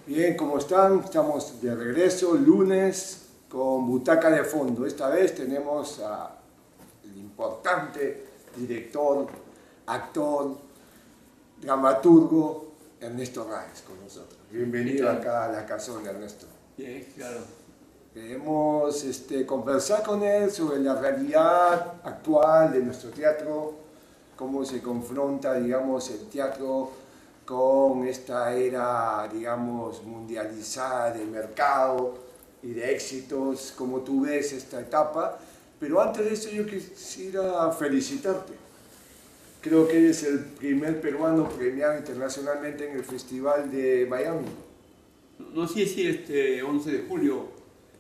Bien, ¿cómo están? Estamos de regreso, lunes, con butaca de fondo. Esta vez tenemos al importante director, actor, dramaturgo, Ernesto Ráez con nosotros. Bienvenido acá a la casona, Ernesto. Bien, claro. Queremos conversar con él sobre la realidad actual de nuestro teatro, cómo se confronta, digamos, el teatro con esta era, digamos, mundializada del mercado y de éxitos, como tú ves esta etapa. Pero antes de eso yo quisiera felicitarte. Creo que eres el primer peruano premiado internacionalmente en el Festival de Miami. No sé si este 11 de julio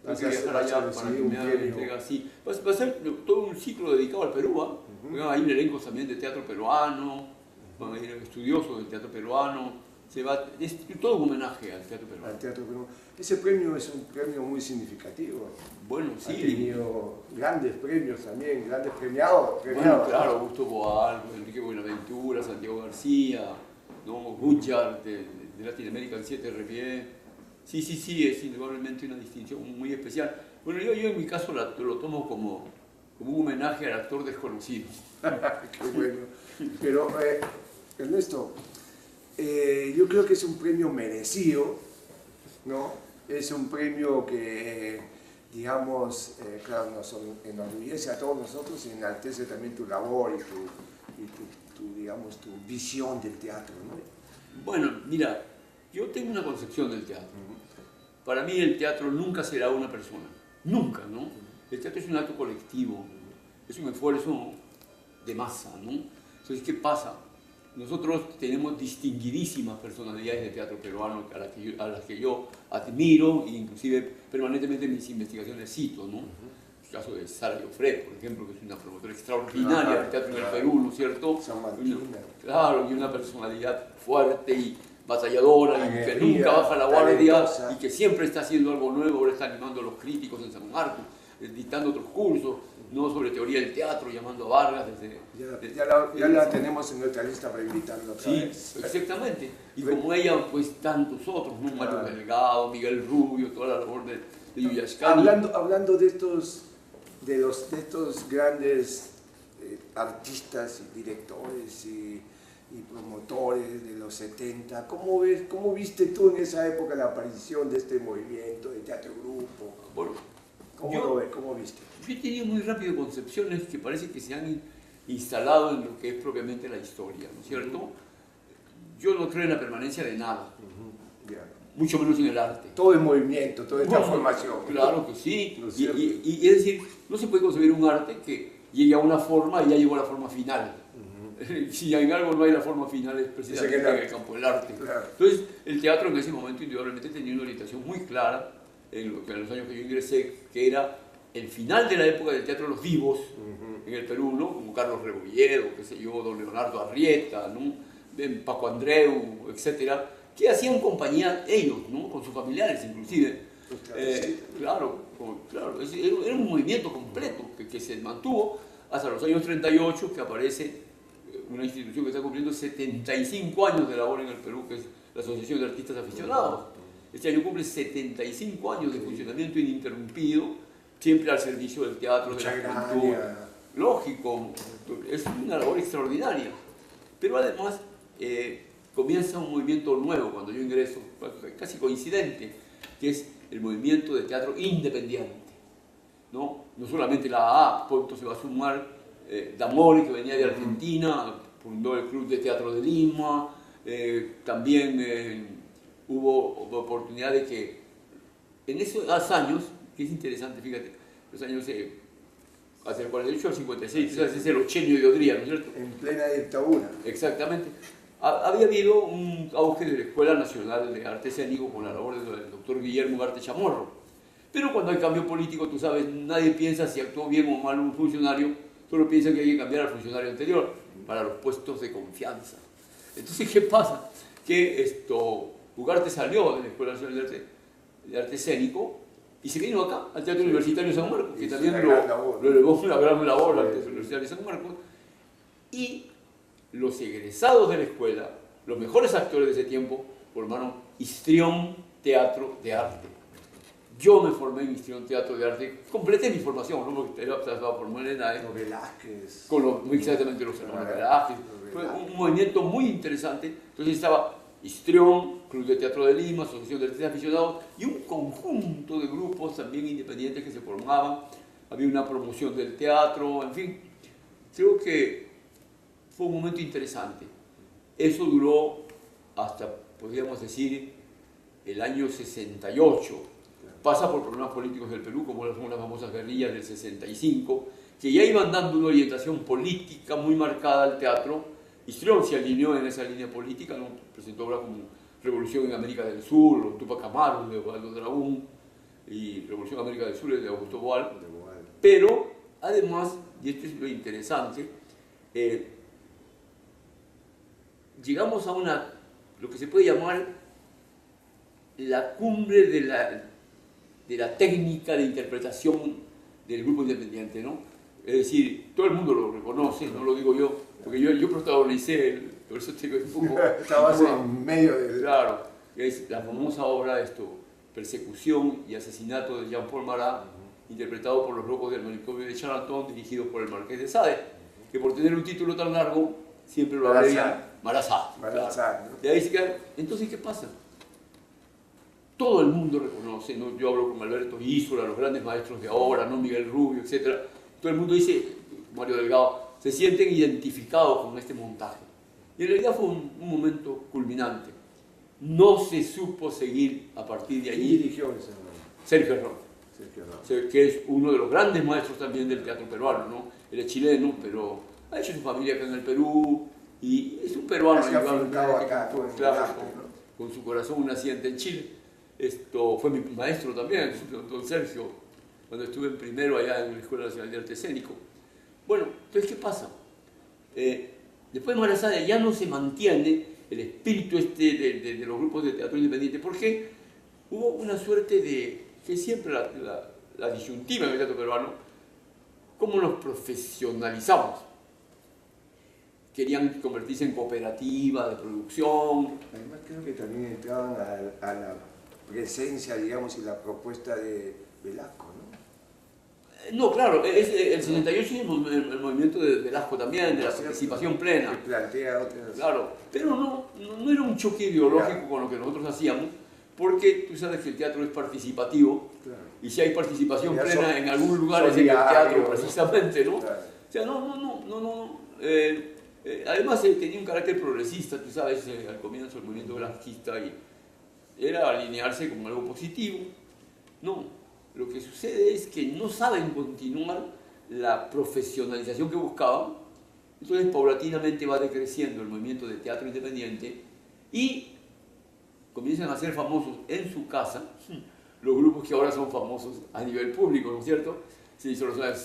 va a viajar allá para que me hagan la entrega así. Va a ser todo un ciclo dedicado al Perú, ¿ah? Van a ir elencos también de teatro peruano, van a ir estudiosos del teatro peruano. Es todo un homenaje al teatro peruano. Al teatro peruano. Ese premio es un premio muy significativo. Bueno, sí. Ha tenido grandes premios también, grandes premiados. Bueno, claro, Augusto Boal, Enrique Buenaventura, Santiago García, ¿no? Guchar de Latinoamérica en 7 Revier. Sí, es indudablemente una distinción muy especial. Bueno, yo en mi caso lo tomo como un homenaje al actor desconocido. Qué bueno. Pero, Ernesto, yo creo que es un premio merecido, ¿no? Es un premio que, digamos, claro, nos enorgullece a todos nosotros y enaltece también tu labor y digamos, tu visión del teatro, ¿no? Bueno, mira, yo tengo una concepción del teatro. Para mí el teatro nunca será una persona, nunca, ¿no? El teatro es un acto colectivo, es un esfuerzo de masa, ¿no? Entonces, ¿qué pasa? Nosotros tenemos distinguidísimas personalidades de teatro peruano a las que yo admiro e inclusive permanentemente en mis investigaciones cito, ¿no? El caso de Sara Llofret, por ejemplo, que es una promotora extraordinaria del teatro en el Perú, ¿no es cierto? Claro, y una personalidad fuerte y batalladora, y que nunca baja la guardia y que siempre está haciendo algo nuevo. Ahora está animando a los críticos en San Marcos, dictando otros cursos, no sobre teoría del teatro, llamando a Vargas ya la tenemos en nuestra lista para invitarla otra vez. Sí, exactamente. Y como ella, pues tantos otros, ¿no? Mario Delgado, Miguel Rubio, toda la labor de Yuyashkani. Hablando de estos grandes artistas y directores y promotores de los 70, ¿cómo viste tú en esa época la aparición de este movimiento de teatro grupo? Bueno, ¿Cómo viste? Yo he tenido muy rápido concepciones que parece que se han instalado en lo que es propiamente la historia, ¿no es cierto? Yo no creo en la permanencia de nada, mucho menos en el arte. Todo el movimiento, toda esta formación. Claro que sí, ¿no es y es decir, no se puede concebir un arte que llegue a una forma y ya llegó a la forma final. Si en algo no hay la forma final es precisamente en el campo del arte. Claro. Entonces, el teatro en ese momento indudablemente tenía una orientación muy clara en los años que yo ingresé, que era el final de la época del teatro de los vivos en el Perú, ¿no? Como Carlos Rebolledo, qué sé yo, don Leonardo Arrieta, ¿no? Paco Andreu, etcétera, que hacían compañía ellos, ¿no? Con sus familiares inclusive. Claro, era un movimiento completo que se mantuvo hasta los años 38, que aparece una institución que está cumpliendo 75 años de labor en el Perú, que es la Asociación de Artistas Aficionados. Este año cumple 75 años de funcionamiento ininterrumpido, siempre al servicio del teatro, de la cultura. Lógico, es una labor extraordinaria. Pero además comienza un movimiento nuevo cuando yo ingreso, casi coincidente, que es el movimiento de teatro independiente. No solamente la AA, pronto se va a sumar D'Amore, que venía de Argentina, fundó el Club de Teatro de Lima. También hubo oportunidad de que en esos años, que es interesante, fíjate, los años hacia el 48 al 56, es el ochenio de Odría, ¿no es cierto? En plena dictadura. Exactamente. Había habido un auge de la Escuela Nacional de Arte Escénico con la labor del doctor Guillermo Ugarte Chamorro. Pero cuando hay cambio político, tú sabes, nadie piensa si actuó bien o mal un funcionario, solo piensa que hay que cambiar al funcionario anterior para los puestos de confianza. Entonces, ¿qué pasa? Que Ugarte salió de la Escuela Nacional de Arte Escénico y se vino acá, al Teatro Universitario de San Marcos, que también lo elevó una gran labor al Teatro Universitario de San Marcos. Y los egresados de la escuela, los mejores actores de ese tiempo, formaron Histrión teatro de arte. Yo me formé en Instituto de Teatro de Arte, completé mi formación, ¿no? Porque estaba por Morena, Los Velázquez. con muy exactamente los hermanos Velázquez. Fue un movimiento muy interesante. Entonces estaba Histrión, Club de Teatro de Lima, Asociación de Artistas Aficionados y un conjunto de grupos también independientes que se formaban. Había una promoción del teatro, en fin. Creo que fue un momento interesante. Eso duró hasta, podríamos decir, el año 68. Pasa por problemas políticos del Perú, como son las famosas guerrillas del 65, que ya iban dando una orientación política muy marcada al teatro. Histrión se alineó en esa línea política, ¿no? Presentó obras como Revolución en América del Sur, o Tupac Amaru de Osvaldo Dragún, y Revolución en América del Sur de Augusto Boal. Pero, además, y esto es lo interesante, llegamos a lo que se puede llamar la cumbre de la técnica de interpretación del grupo independiente, ¿no? Es decir, todo el mundo lo reconoce, no lo digo yo, porque yo protagonicé, por eso te digo un poco... Estabas en medio de... Claro, es la famosa obra Persecución y Asesinato de Jean-Paul Marat, interpretado por los locos del manicomio de Charenton, dirigido por el Marqués de Sade, que por tener un título tan largo, siempre lo abrevian Marazá. Claro. ¿No? De ahí se queda. Entonces, ¿qué pasa? Todo el mundo reconoce, ¿no? Yo hablo con Alberto Isola, los grandes maestros de ahora, ¿no? Miguel Rubio, etc. Todo el mundo dice, Mario Delgado, se sienten identificados con este montaje. Y en realidad fue un momento culminante. No se supo seguir a partir de allí. ¿Quién dirigió ese momento? Sergio Herrón, que es uno de los grandes maestros también del teatro peruano, ¿no? Él es chileno, pero ha hecho su familia acá en el Perú y es un peruano. Acá, claro, con su corazón naciente en Chile. Esto fue mi maestro también, don Sergio, cuando estuve en primero allá en la Escuela Nacional de Arte Escénico. Bueno, entonces, ¿qué pasa? Después de Marazá ya no se mantiene el espíritu de los grupos de teatro independiente, porque hubo una suerte de, que siempre la disyuntiva en el teatro peruano, cómo nos profesionalizamos. Querían convertirse en cooperativa de producción. Además creo que también entraban a la presencia, digamos, y la propuesta de Velasco, ¿no? No, claro, el 68 es el movimiento de Velasco también, de la participación plena. Que plantea otras... Claro, pero no era un choque ideológico con lo que nosotros hacíamos, porque tú sabes que el teatro es participativo, claro. Y si hay participación plena en algún lugar es en el teatro, precisamente, ¿no? Claro. O sea, no. Además tenía un carácter progresista, tú sabes, al comienzo del movimiento velasquista, y era alinearse con algo positivo. No, lo que sucede es que no saben continuar la profesionalización que buscaban, entonces paulatinamente va decreciendo el movimiento de teatro independiente y comienzan a ser famosos en su casa los grupos que ahora son famosos a nivel público, ¿no es cierto? Se hizo los años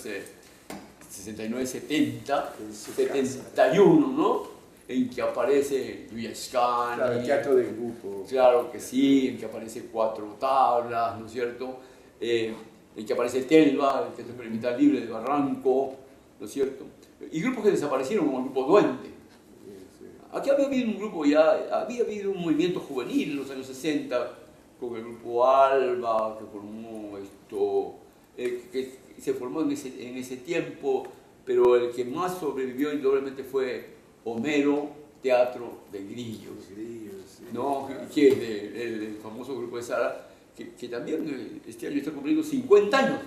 69, 70, 71, ¿no? En que aparece Luiascani. Claro, el teatro del grupo. Claro que sí, en que aparece Cuatro Tablas, ¿no es cierto? En que aparece Telva, el Teatro Experimental Libre de Barranco, ¿no es cierto? Y grupos que desaparecieron, como el grupo Duende. Aquí había habido un grupo había habido un movimiento juvenil en los años 60, con el grupo Alba, que formó que se formó en ese tiempo, pero el que más sobrevivió indudablemente fue Homero, Teatro de Grillos, ¿no? Que es el famoso grupo de Sara, que también este año está cumpliendo 50 años.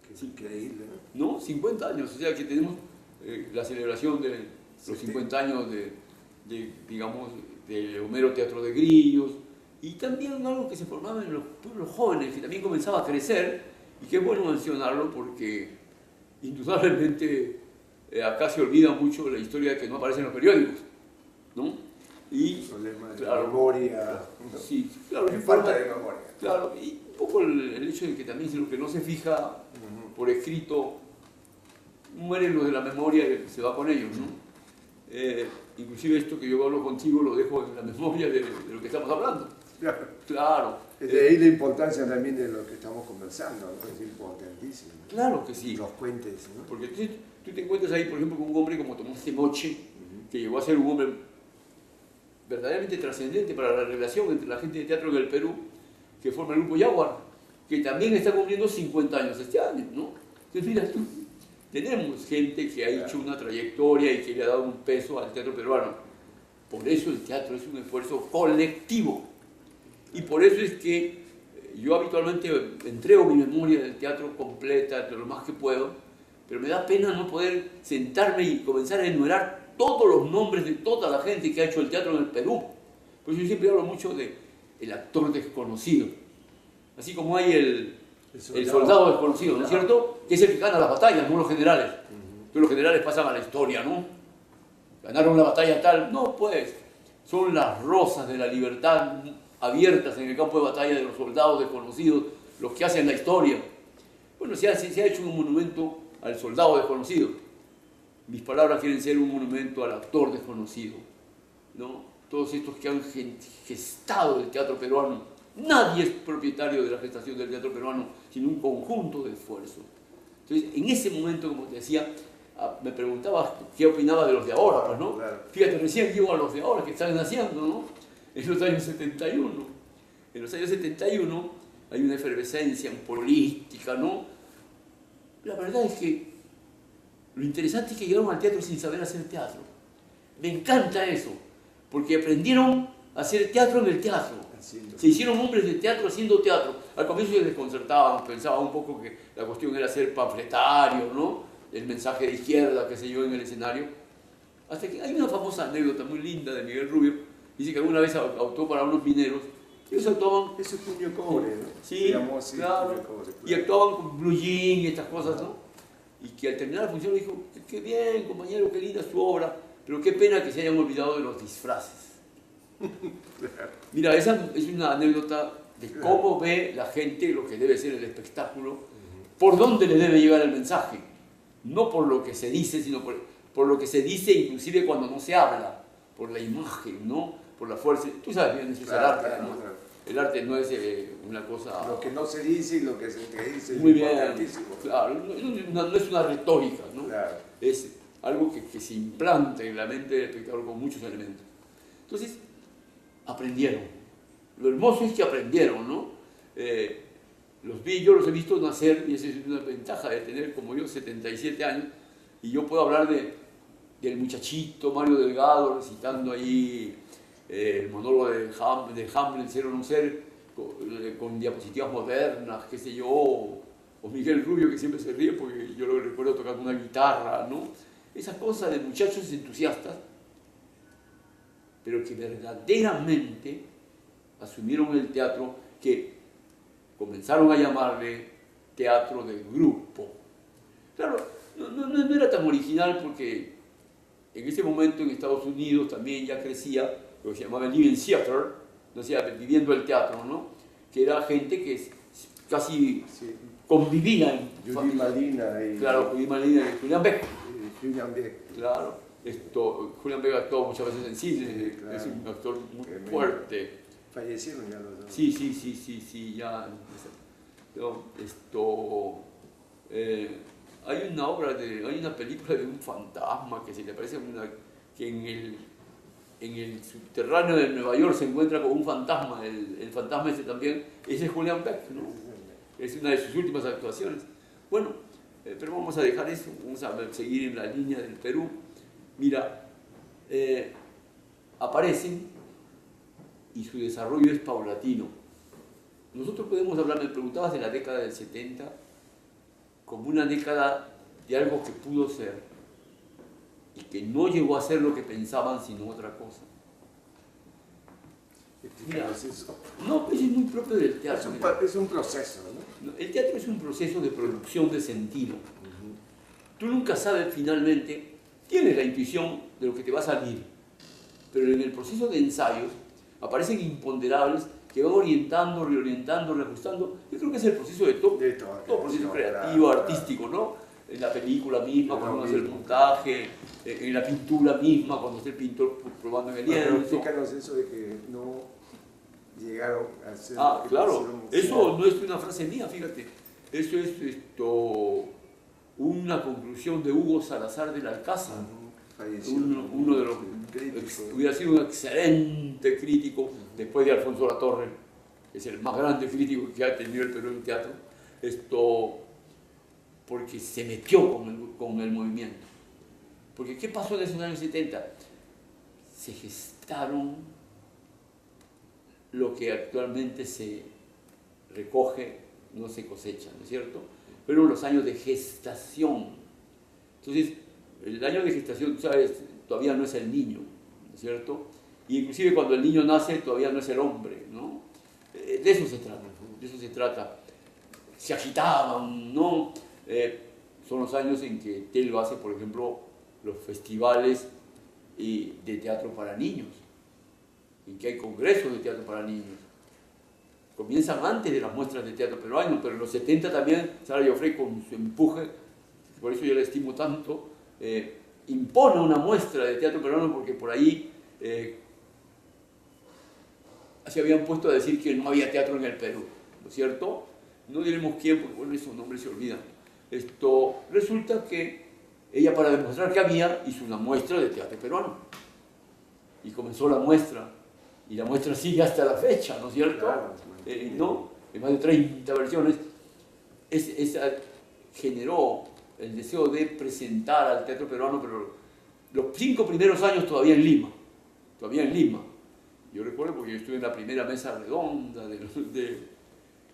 Que es increíble, ¿no? 50 años, o sea que tenemos la celebración de los 50 años digamos, de Homero, Teatro de Grillos, y también algo que se formaba en los pueblos jóvenes, que también comenzaba a crecer, y que es bueno mencionarlo porque indudablemente acá se olvida mucho la historia de que no aparece en los periódicos, ¿no? Y problema de claro, memoria, ¿no? Sí, claro, falta de memoria. Claro, y un poco el hecho de que también lo que no se fija por escrito, mueren los de la memoria y se va con ellos, ¿no? Inclusive esto que yo hablo contigo lo dejo en la memoria de lo que estamos hablando. Claro. De ahí la importancia también de lo que estamos conversando, ¿no? Es importantísimo. Claro que sí. Los puentes, ¿no? Porque tú te encuentras ahí, por ejemplo, con un hombre como Tomás Temoche, que llegó a ser un hombre verdaderamente trascendente para la relación entre la gente de teatro en el Perú, que forma el grupo Jaguar, que también está cumpliendo 50 años este año, ¿no? Entonces, mira tú, tenemos gente que ha hecho una trayectoria y que le ha dado un peso al teatro peruano. Por eso el teatro es un esfuerzo colectivo. Y por eso es que yo habitualmente entrego mi memoria del teatro completa, de lo más que puedo, pero me da pena no poder sentarme y comenzar a enumerar todos los nombres de toda la gente que ha hecho el teatro en el Perú. Pues yo siempre hablo mucho de el actor desconocido. Así como hay el soldado desconocido, ¿no es cierto? Que es el que gana las batallas, no los generales. Entonces los generales pasan a la historia, ¿no? Ganaron la batalla tal. No, pues, son las rosas de la libertad abiertas en el campo de batalla de los soldados desconocidos, los que hacen la historia. Bueno, se ha hecho un monumento al soldado desconocido. Mis palabras quieren ser un monumento al actor desconocido, ¿no? Todos estos que han gestado el teatro peruano. Nadie es propietario de la gestación del teatro peruano, sino un conjunto de esfuerzos. Entonces, en ese momento, como te decía, me preguntabas qué opinaba de los de ahora, pues, ¿no? Claro. Fíjate, recién digo a los de ahora que están naciendo, ¿no? En los años 71. En los años 71 hay una efervescencia política, ¿no? La verdad es que lo interesante es que llegaron al teatro sin saber hacer teatro. Me encanta eso, porque aprendieron a hacer teatro en el teatro. Se hicieron hombres de teatro haciendo teatro. Al comienzo se desconcertaban, pensaban un poco que la cuestión era ser panfletario, ¿no? El mensaje de izquierda, qué sé yo, en el escenario. Hasta que hay una famosa anécdota muy linda de Miguel Rubio. Dice que alguna vez actuó para unos mineros. Ellos actuaban... Eso es puño cobre, ¿no? Sí, claro. Puño cobre, claro. Y actuaban con blue jean y estas cosas, ¿no? Y que al terminar la función le dijo, qué bien, compañero, qué linda su obra, pero qué pena que se hayan olvidado de los disfraces. Mira, esa es una anécdota de cómo ve la gente lo que debe ser el espectáculo, por dónde le debe llegar el mensaje. No por lo que se dice, sino por lo que se dice inclusive cuando no se habla, por la imagen, ¿no? Por la fuerza. Tú sabes bien, eso es el arte, ¿no? Claro. El arte no es una cosa... Lo que no se dice y lo que se dice es muy bien, importantísimo. claro, no es una retórica, ¿no? Claro. Es algo que se implanta en la mente del espectador con muchos elementos. Entonces, aprendieron. Lo hermoso es que aprendieron, ¿no? Yo los he visto nacer, y esa es una ventaja de tener como yo 77 años, y yo puedo hablar del muchachito Mario Delgado recitando ahí el monólogo de Hamlet, Ser o no ser, con diapositivas modernas, qué sé yo, o Miguel Rubio, que siempre se ríe porque yo lo recuerdo tocando una guitarra, ¿no? Esas cosas de muchachos entusiastas, pero que verdaderamente asumieron el teatro, que comenzaron a llamarle teatro de grupo. Claro, no era tan original porque en ese momento en Estados Unidos también ya crecía lo que se llamaba el Living Theater, o sea, viviendo el teatro, ¿no? Que era gente que casi convivía en Judy Malina y... Claro, Judy Malina y Julián Beck. Julián Beck. Claro, Julián Beck actuó muchas veces en cine, claro. Es un actor muy fuerte. Fallecieron ya los dos. Sí, ya. Hay una película de un fantasma que se le parece que en el subterráneo de Nueva York se encuentra con un fantasma, el fantasma ese también, ese es Julián Beck, ¿no? Es una de sus últimas actuaciones. Bueno, pero vamos a dejar eso, vamos a seguir en la línea del Perú. Mira, aparecen y su desarrollo es paulatino. Nosotros podemos hablar, me preguntabas de la década del 70 como una década de algo que pudo ser y que no llegó a ser lo que pensaban, sino otra cosa. Mira, no, pues es muy propio del teatro. Es un proceso, ¿no? El teatro es un proceso de producción de sentido. Tú nunca sabes finalmente, tienes la intuición de lo que te va a salir, pero en el proceso de ensayos aparecen imponderables que van orientando, reorientando, reajustando. Yo creo que es el proceso de todo proceso creativo, artístico, ¿no? En la película misma, cuando uno hace el montaje, en la pintura misma, cuando está el pintor probando en el lienzo. Explícanos eso de que no llegaron a hacer... Claro, eso no es una frase mía, fíjate. Eso es una conclusión de Hugo Salazar del Alcázar. falleció. Uno de los hubiera sido un excelente crítico después de Alfonso Latorre, que es el más grande crítico que ha tenido el Perú en teatro, porque se metió con el movimiento. Porque ¿qué pasó en esos años 70? Se gestaron lo que actualmente se recoge, no se cosecha, ¿no es cierto? Fueron los años de gestación. Entonces, el año de gestación, ¿sabes? Todavía no es el niño, ¿no es cierto? Y inclusive cuando el niño nace todavía no es el hombre, ¿no? De eso se trata, ¿no? De eso se trata. Se agitaban, ¿no? Son los años en que Tello hace, por ejemplo, los festivales de teatro para niños, en que hay congresos de teatro para niños. Comienzan antes de las muestras de teatro peruano, pero en los 70 también Sara Joffrey, con su empuje, por eso yo la estimo tanto, impone una muestra de teatro peruano, porque por ahí se habían puesto a decir que no había teatro en el Perú, ¿no es cierto? No diremos quién, porque bueno, esos nombres se olvidan. Resulta que ella, para demostrar que había, hizo una muestra de teatro peruano. Y comenzó la muestra. Y la muestra sigue hasta la fecha, ¿no es cierto? Claro, ¿no? En más de 30 versiones. Esa generó el deseo de presentar al teatro peruano, pero los 5 primeros años todavía en Lima. Todavía en Lima. Yo recuerdo porque yo estuve en la primera mesa redonda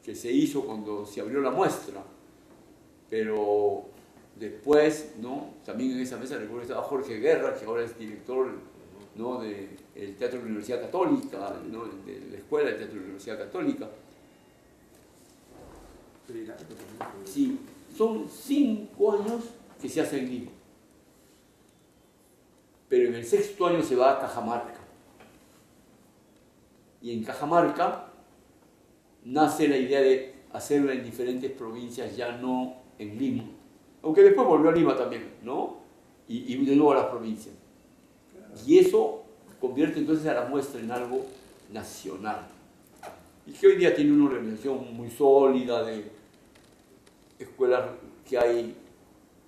que se hizo cuando se abrió la muestra. Pero después, ¿no? También en esa mesa recuerdo que estaba Jorge Guerra, que ahora es director, ¿no? del Teatro de la Universidad Católica, ¿no? De la Escuela del Teatro de la Universidad Católica. Sí, son 5 años que se hace en Lima. Pero en el 6º año se va a Cajamarca. Y en Cajamarca nace la idea de hacerla en diferentes provincias, ya no en Lima. Aunque después volvió a Lima también, ¿no? Y de nuevo a las provincias. Y eso convierte entonces a la muestra en algo nacional. Y que hoy día tiene una organización muy sólida de escuelas que hay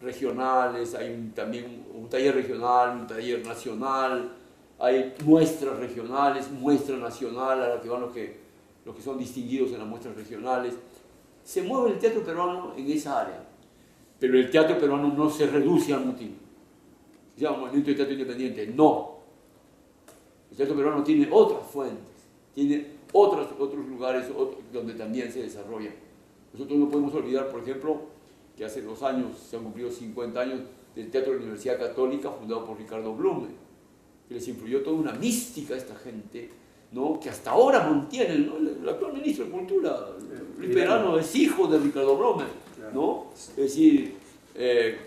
regionales, hay también un taller regional, un taller nacional, hay muestras regionales, muestra nacional a la que van los que son distinguidos en las muestras regionales. Se mueve el teatro peruano en esa área, pero el teatro peruano no se reduce al motín. Se llama movimiento de teatro independiente, no. El teatro peruano tiene otras fuentes, tiene otros lugares donde también se desarrolla. Nosotros no podemos olvidar, por ejemplo, que hace 2 años se han cumplido 50 años del Teatro de la Universidad Católica, fundado por Ricardo Blume, que les influyó toda una mística a esta gente, ¿no? Que hasta ahora mantienen, ¿no? El actual ministro de Cultura, Luis Perano, es hijo de Ricardo Blume, ¿no? Es decir,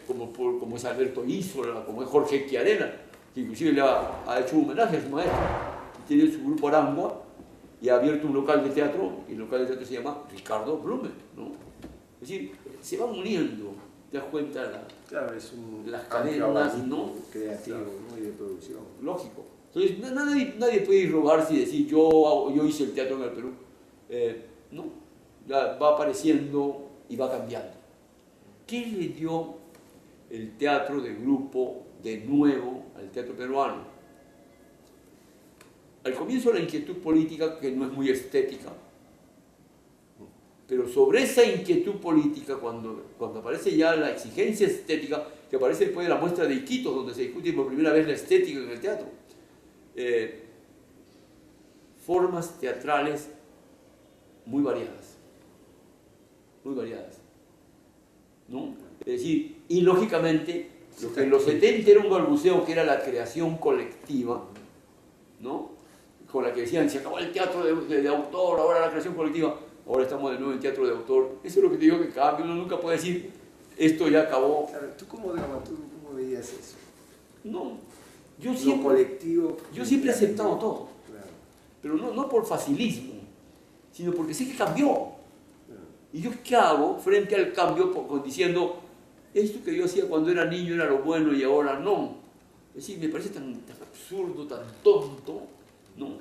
como es Alberto Isola, como es Jorge Chiarena, que inclusive le ha hecho un homenaje a su maestro, tiene su grupo Arangua y ha abierto un local de teatro, y el local de teatro se llama Ricardo Blume, ¿no? Es decir, se van uniendo, te das cuenta, claro, es las cadenas, ¿no? Creativo, muy de producción. Lógico. Entonces, nadie puede irrogarse y decir, yo hice el teatro en el Perú. No, ya va apareciendo y va cambiando. ¿Qué le dio el teatro de grupo de nuevo al teatro peruano? Al comienzo la inquietud política, que no es muy estética, pero sobre esa inquietud política, cuando aparece ya la exigencia estética, que aparece después de la muestra de Iquitos, donde se discute por primera vez la estética en el teatro, formas teatrales muy variadas, ¿no? Es decir, y lógicamente, lo que en los 70 era un balbuceo, que era la creación colectiva, ¿no? Con la que decían, se acabó el teatro de autor, ahora la creación colectiva, ahora estamos de nuevo en teatro de autor. Eso es lo que te digo que cambia, uno nunca puede decir, esto ya acabó. Claro, ¿tú como dramaturgo, cómo veías eso? No, yo siempre he aceptado todo, claro. Pero no por facilismo, sino porque sé que cambió. Claro. Y yo qué hago frente al cambio diciendo, esto que yo hacía cuando era niño era lo bueno y ahora no. Es decir, me parece tan absurdo, tan tonto, ¿no?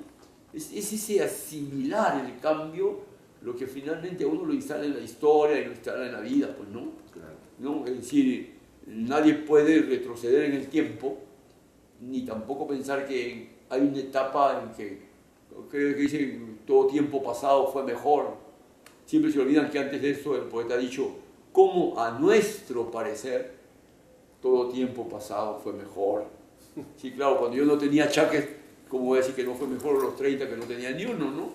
Es ese asimilar el cambio lo que finalmente a uno lo instala en la historia y lo instala en la vida, pues, ¿no? Claro. ¿No? Es decir, nadie puede retroceder en el tiempo, ni tampoco pensar que hay una etapa en que dice todo tiempo pasado fue mejor. Siempre se olvidan que antes de eso el poeta ha dicho, como a nuestro parecer, todo tiempo pasado fue mejor. Sí, claro, cuando yo no tenía achaques, ¿cómo voy a decir que no fue mejor los 30 que no tenía ni uno, no?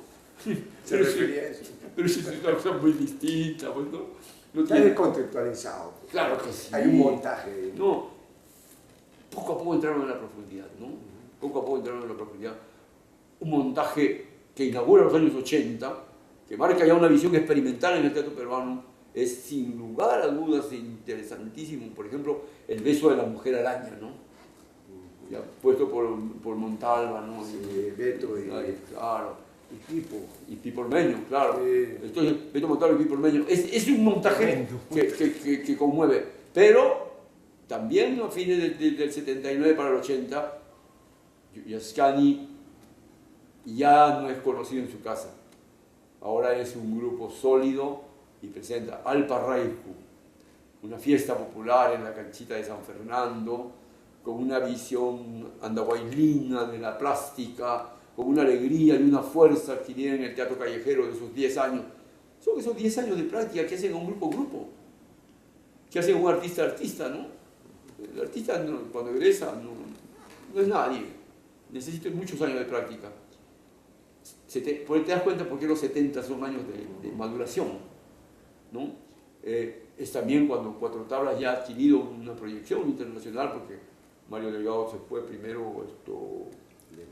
Se refería a eso. Pero eso es una cosa muy distinta, pues, ¿no? No Está tiene... descontextualizado. Claro que sí. Hay un montaje. No, poco a poco entraron en la profundidad, ¿no? Poco a poco entraron en la profundidad. Un montaje que inaugura los años 80, que marca ya una visión experimental en el teatro peruano, es sin lugar a dudas interesantísimo. Por ejemplo, El beso de la mujer araña, ¿no? Ya, puesto por Montalva, ¿no? Sí, Beto y... Claro. Y Pipo Ormeño, claro. Sí. Entonces, Beto Montalva y Pipo Ormeño. Es un montaje que conmueve. Pero también a fines del 79 para el 80, Yascani ya no es conocido en su casa. Ahora es un grupo sólido y presenta Alparraiku, una fiesta popular en la canchita de San Fernando, con una visión andahuaylina de la plástica, con una alegría y una fuerza adquirida en el teatro callejero de esos 10 años. Son esos 10 años de práctica que hacen a un grupo, que hacen a un artista, ¿no? El artista cuando egresa no es nadie, necesita muchos años de práctica. Te das cuenta por qué los 70 son años de maduración, ¿no? Es también cuando Cuatro Tablas ya ha adquirido una proyección internacional, porque Mario Delgado se fue primero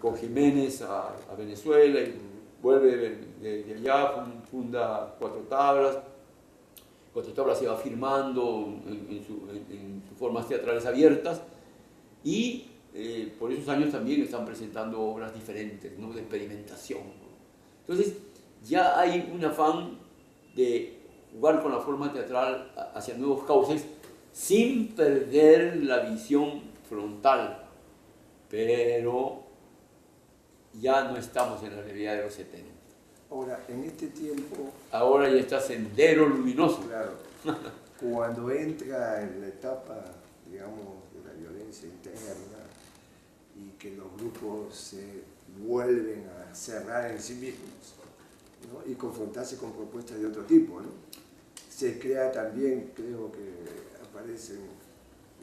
con Jiménez a Venezuela y vuelve de allá, funda Cuatro Tablas. Cuatro Tablas se va firmando en sus formas teatrales abiertas y por esos años también están presentando obras diferentes, ¿no? De experimentación. Entonces ya hay un afán de jugar con la forma teatral hacia nuevos cauces sin perder la visión frontal, pero ya no estamos en la realidad de los 70. Ahora, en este tiempo... Ahora ya está Sendero Luminoso. Claro, cuando entra en la etapa, digamos, de la violencia interna y que los grupos se vuelven a cerrar en sí mismos, ¿no? Y confrontarse con propuestas de otro tipo, ¿no? Se crea también, creo que aparecen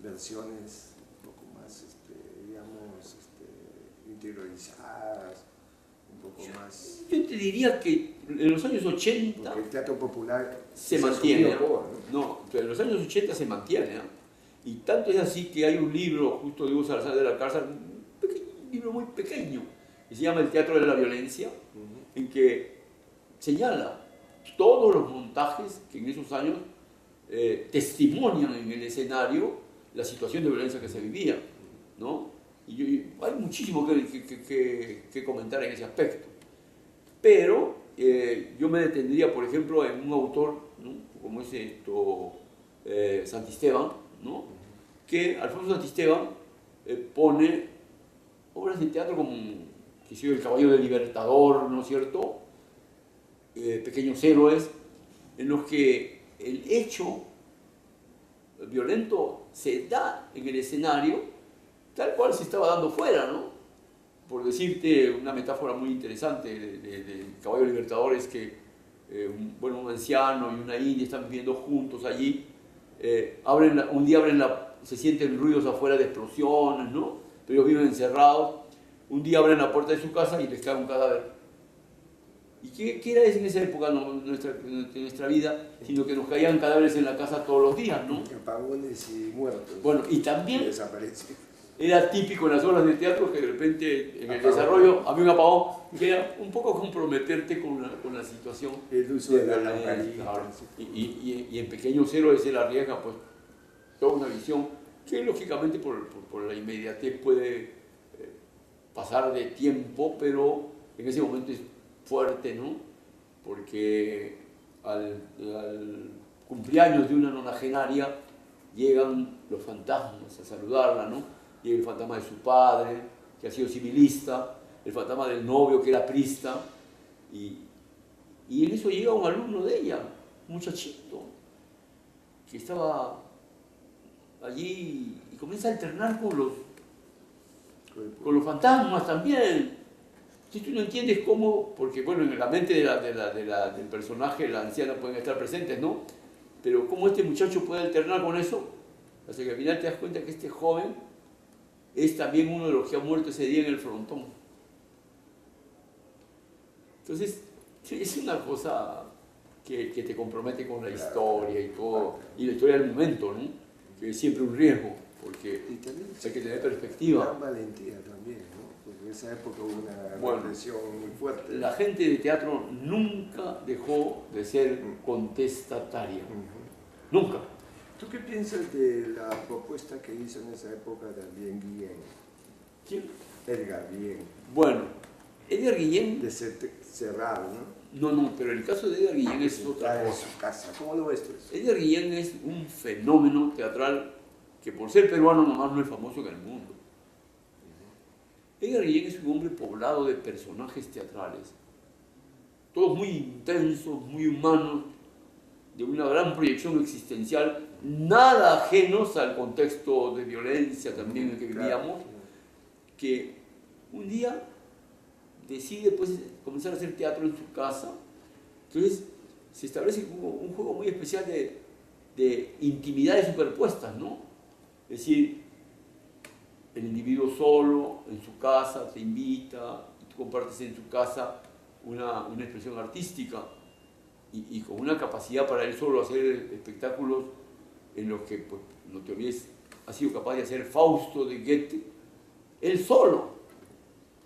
versiones un poco más, digamos, interiorizadas, un poco más... Yo te diría que en los años 80... Porque el teatro popular se mantiene, ¿no? Pero en los años 80 se mantiene, ¿no? Y tanto es así que hay un libro justo de Hugo Salazar de la Cárcel, un libro muy pequeño, que se llama El teatro de la violencia, en que señala todos los montajes que en esos años testimonian en el escenario la situación de violencia que se vivía, ¿no? Y hay muchísimo que comentar en ese aspecto. Pero yo me detendría, por ejemplo, en un autor, ¿no? Como es Santisteban, ¿no? Que Alfonso Santisteban pone obras de teatro como que sido El caballo del libertador, ¿no es cierto? Pequeños héroes, en los que el hecho violento se da en el escenario tal cual se estaba dando fuera, ¿no? Por decirte una metáfora muy interesante del caballo libertador es que un anciano y una india están viviendo juntos allí, un día se sienten ruidos afuera de explosiones, ¿no? Pero ellos viven encerrados, un día abren la puerta de su casa y les cae un cadáver. ¿Y qué era eso en esa época de nuestra vida? Sino que nos caían cadáveres en la casa todos los días, ¿no? Apagones y muertos. Bueno, y también desaparecen. Era típico en las obras de teatro que de repente en el desarrollo había un apagón, que era un poco comprometerte con la situación. El uso de la lamparita. Claro. Y en Pequeños Héroes él arriesga pues toda una visión que lógicamente por la inmediatez puede pasar de tiempo, pero en ese momento es fuerte, ¿no? Porque al cumpleaños de una nonagenaria llegan los fantasmas a saludarla, ¿no? Y el fantasma de su padre, que ha sido civilista, el fantasma del novio, que era prista, y en eso llega un alumno de ella, un muchachito, que estaba allí y comienza a alternar con los fantasmas también. Si tú no entiendes cómo, porque bueno, en la mente del personaje, la anciana pueden estar presentes, ¿no? Pero cómo este muchacho puede alternar con eso, hasta que al final te das cuenta que este joven es también uno de los que ha muerto ese día en el frontón. Entonces, es una cosa que te compromete con la historia y todo, y la historia del momento, ¿no? Que es siempre un riesgo, porque hay que tener perspectiva. Gran valentía también, ¿no? Porque en esa época hubo una represión muy fuerte. La gente de teatro nunca dejó de ser contestataria. Nunca. ¿Tú qué piensas de la propuesta que hizo en esa época también Guillén? ¿Quién? Edgar Guillén. Bueno, Edgar Guillén... De cerrar, ¿no? No, pero el caso de Edgar Guillén es otra cosa. En su casa. ¿Cómo lo ves tú? Edgar Guillén es un fenómeno teatral que por ser peruano nomás no es famoso en el mundo. Edgar Guillén es un hombre poblado de personajes teatrales, todos muy intensos, muy humanos, de una gran proyección existencial, nada ajenos al contexto de violencia también en el que vivíamos, que un día decide pues, comenzar a hacer teatro en su casa. Entonces se establece un juego muy especial de intimidades superpuestas, ¿no? Es decir, el individuo solo, en su casa, te invita, y tú compartes en su casa una expresión artística y con una capacidad para él solo hacer espectáculos en los que, pues, no te olvides, ha sido capaz de hacer Fausto de Goethe, él solo.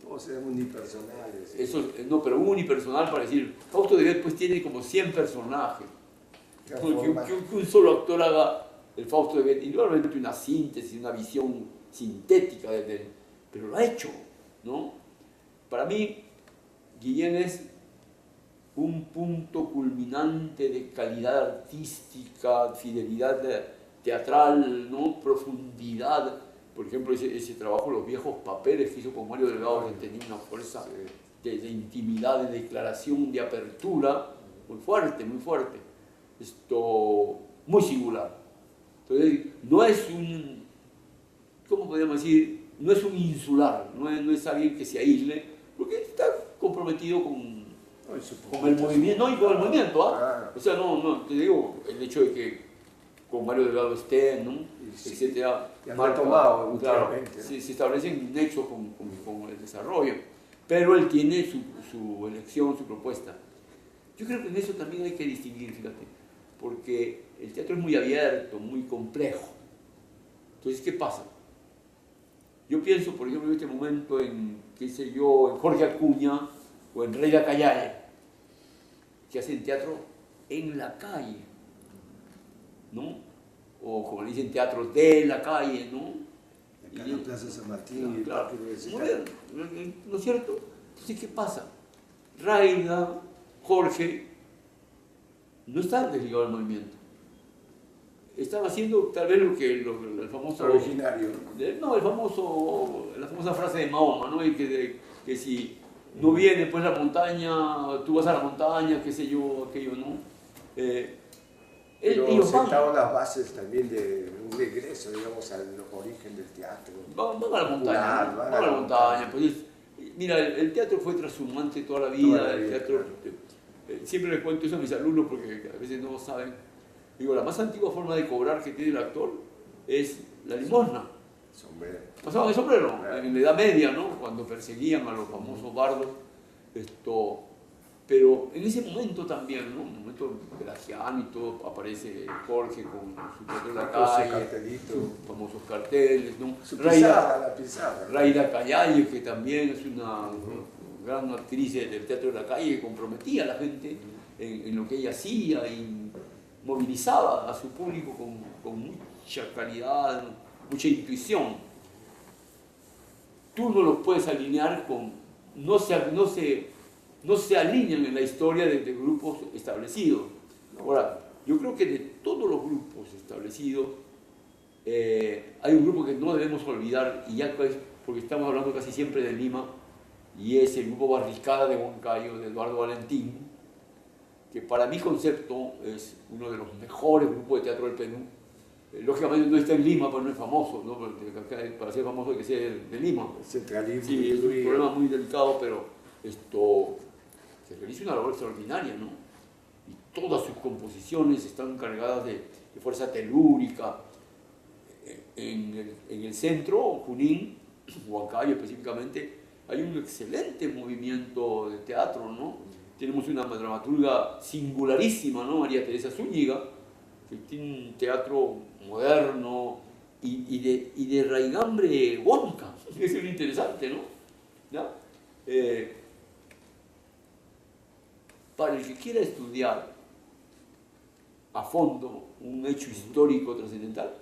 Todos eran unipersonales. Eso, no, pero unipersonal para decir, Fausto de Goethe pues tiene como 100 personajes. Que un solo actor haga el Fausto de Goethe, indudablemente una síntesis, una visión sintética de él, pero lo ha hecho, ¿no? Para mí, Guillén es un punto culminante de calidad artística, fidelidad teatral, ¿no? Profundidad. Por ejemplo, ese trabajo, Los viejos papeles que hizo con Mario Delgado, que tenía una fuerza de intimidad, de declaración, de apertura, muy fuerte, muy fuerte. Esto, muy singular. Entonces, no es un, ¿cómo podríamos decir? No es un insular, no es alguien que se aísle, porque está comprometido con el movimiento, no, y con el movimiento, ¿ah? O sea, no, te digo, el hecho de que con Mario Delgado esté, ¿no? Etcétera, tomado, claro, se establecen nexos con el desarrollo, pero él tiene su elección, su propuesta. Yo creo que en eso también hay que distinguir, fíjate, porque el teatro es muy abierto, muy complejo. Entonces, ¿qué pasa? Yo pienso, por ejemplo, en este momento en, qué sé yo, en Jorge Acuña o en Reina Callaya, que hacen teatro en la calle, ¿no? O como le dicen, teatros de la calle, ¿no? Acá en la Plaza San Martín y el claro, Parque muy bien, ¿no es cierto? Entonces, ¿qué pasa? Raida, Jorge, no están desligados del movimiento. Están haciendo tal vez lo que el famoso... originario. No, la famosa frase de Mahoma, ¿no? Y que si no viene pues la montaña, tú vas a la montaña, qué sé yo, aquello, ¿no? Pero sentaron las bases también de un regreso, digamos, al origen del teatro. Van a la montaña, van a la montaña. Pues, mira, el teatro fue trashumante toda la vida, el teatro... siempre les cuento eso a mis alumnos porque a veces no saben. Digo, la más antigua forma de cobrar que tiene el actor es la limosna. Sombrero. Pasaban el sombrero, en la Edad Media, ¿no? Cuando perseguían a los famosos bardos. Pero en ese momento también, ¿no? En el momento graciano y todo, aparece Jorge con su teatro de la calle, sus famosos carteles, ¿no? La pizarra. Raida Callaye, que también es una gran actriz del teatro de la calle, que comprometía a la gente en lo que ella hacía y movilizaba a su público con mucha calidad, mucha intuición. Tú no los puedes alinear con... No se alinean en la historia de grupos establecidos. Ahora, yo creo que de todos los grupos establecidos, hay un grupo que no debemos olvidar, y ya porque estamos hablando casi siempre de Lima, y es el grupo Barricada de Huancayo, de Eduardo Valentín, que para mi concepto es uno de los mejores grupos de teatro del Perú, Lógicamente no está en Lima, pues no es famoso, ¿no? Para ser famoso hay que ser de Lima. Centralismo. Sí, es un problema muy delicado, pero esto se realiza una labor extraordinaria, ¿no? Y todas sus composiciones están cargadas de fuerza telúrica. En el centro, Junín, Huancayo específicamente, hay un excelente movimiento de teatro, ¿no? Tenemos una dramaturga singularísima, ¿no? María Teresa Zúñiga, que tiene un teatro moderno y de raigambre huanca. Eso es lo interesante, ¿no? ¿Ya? Para el que quiera estudiar a fondo un hecho histórico trascendental,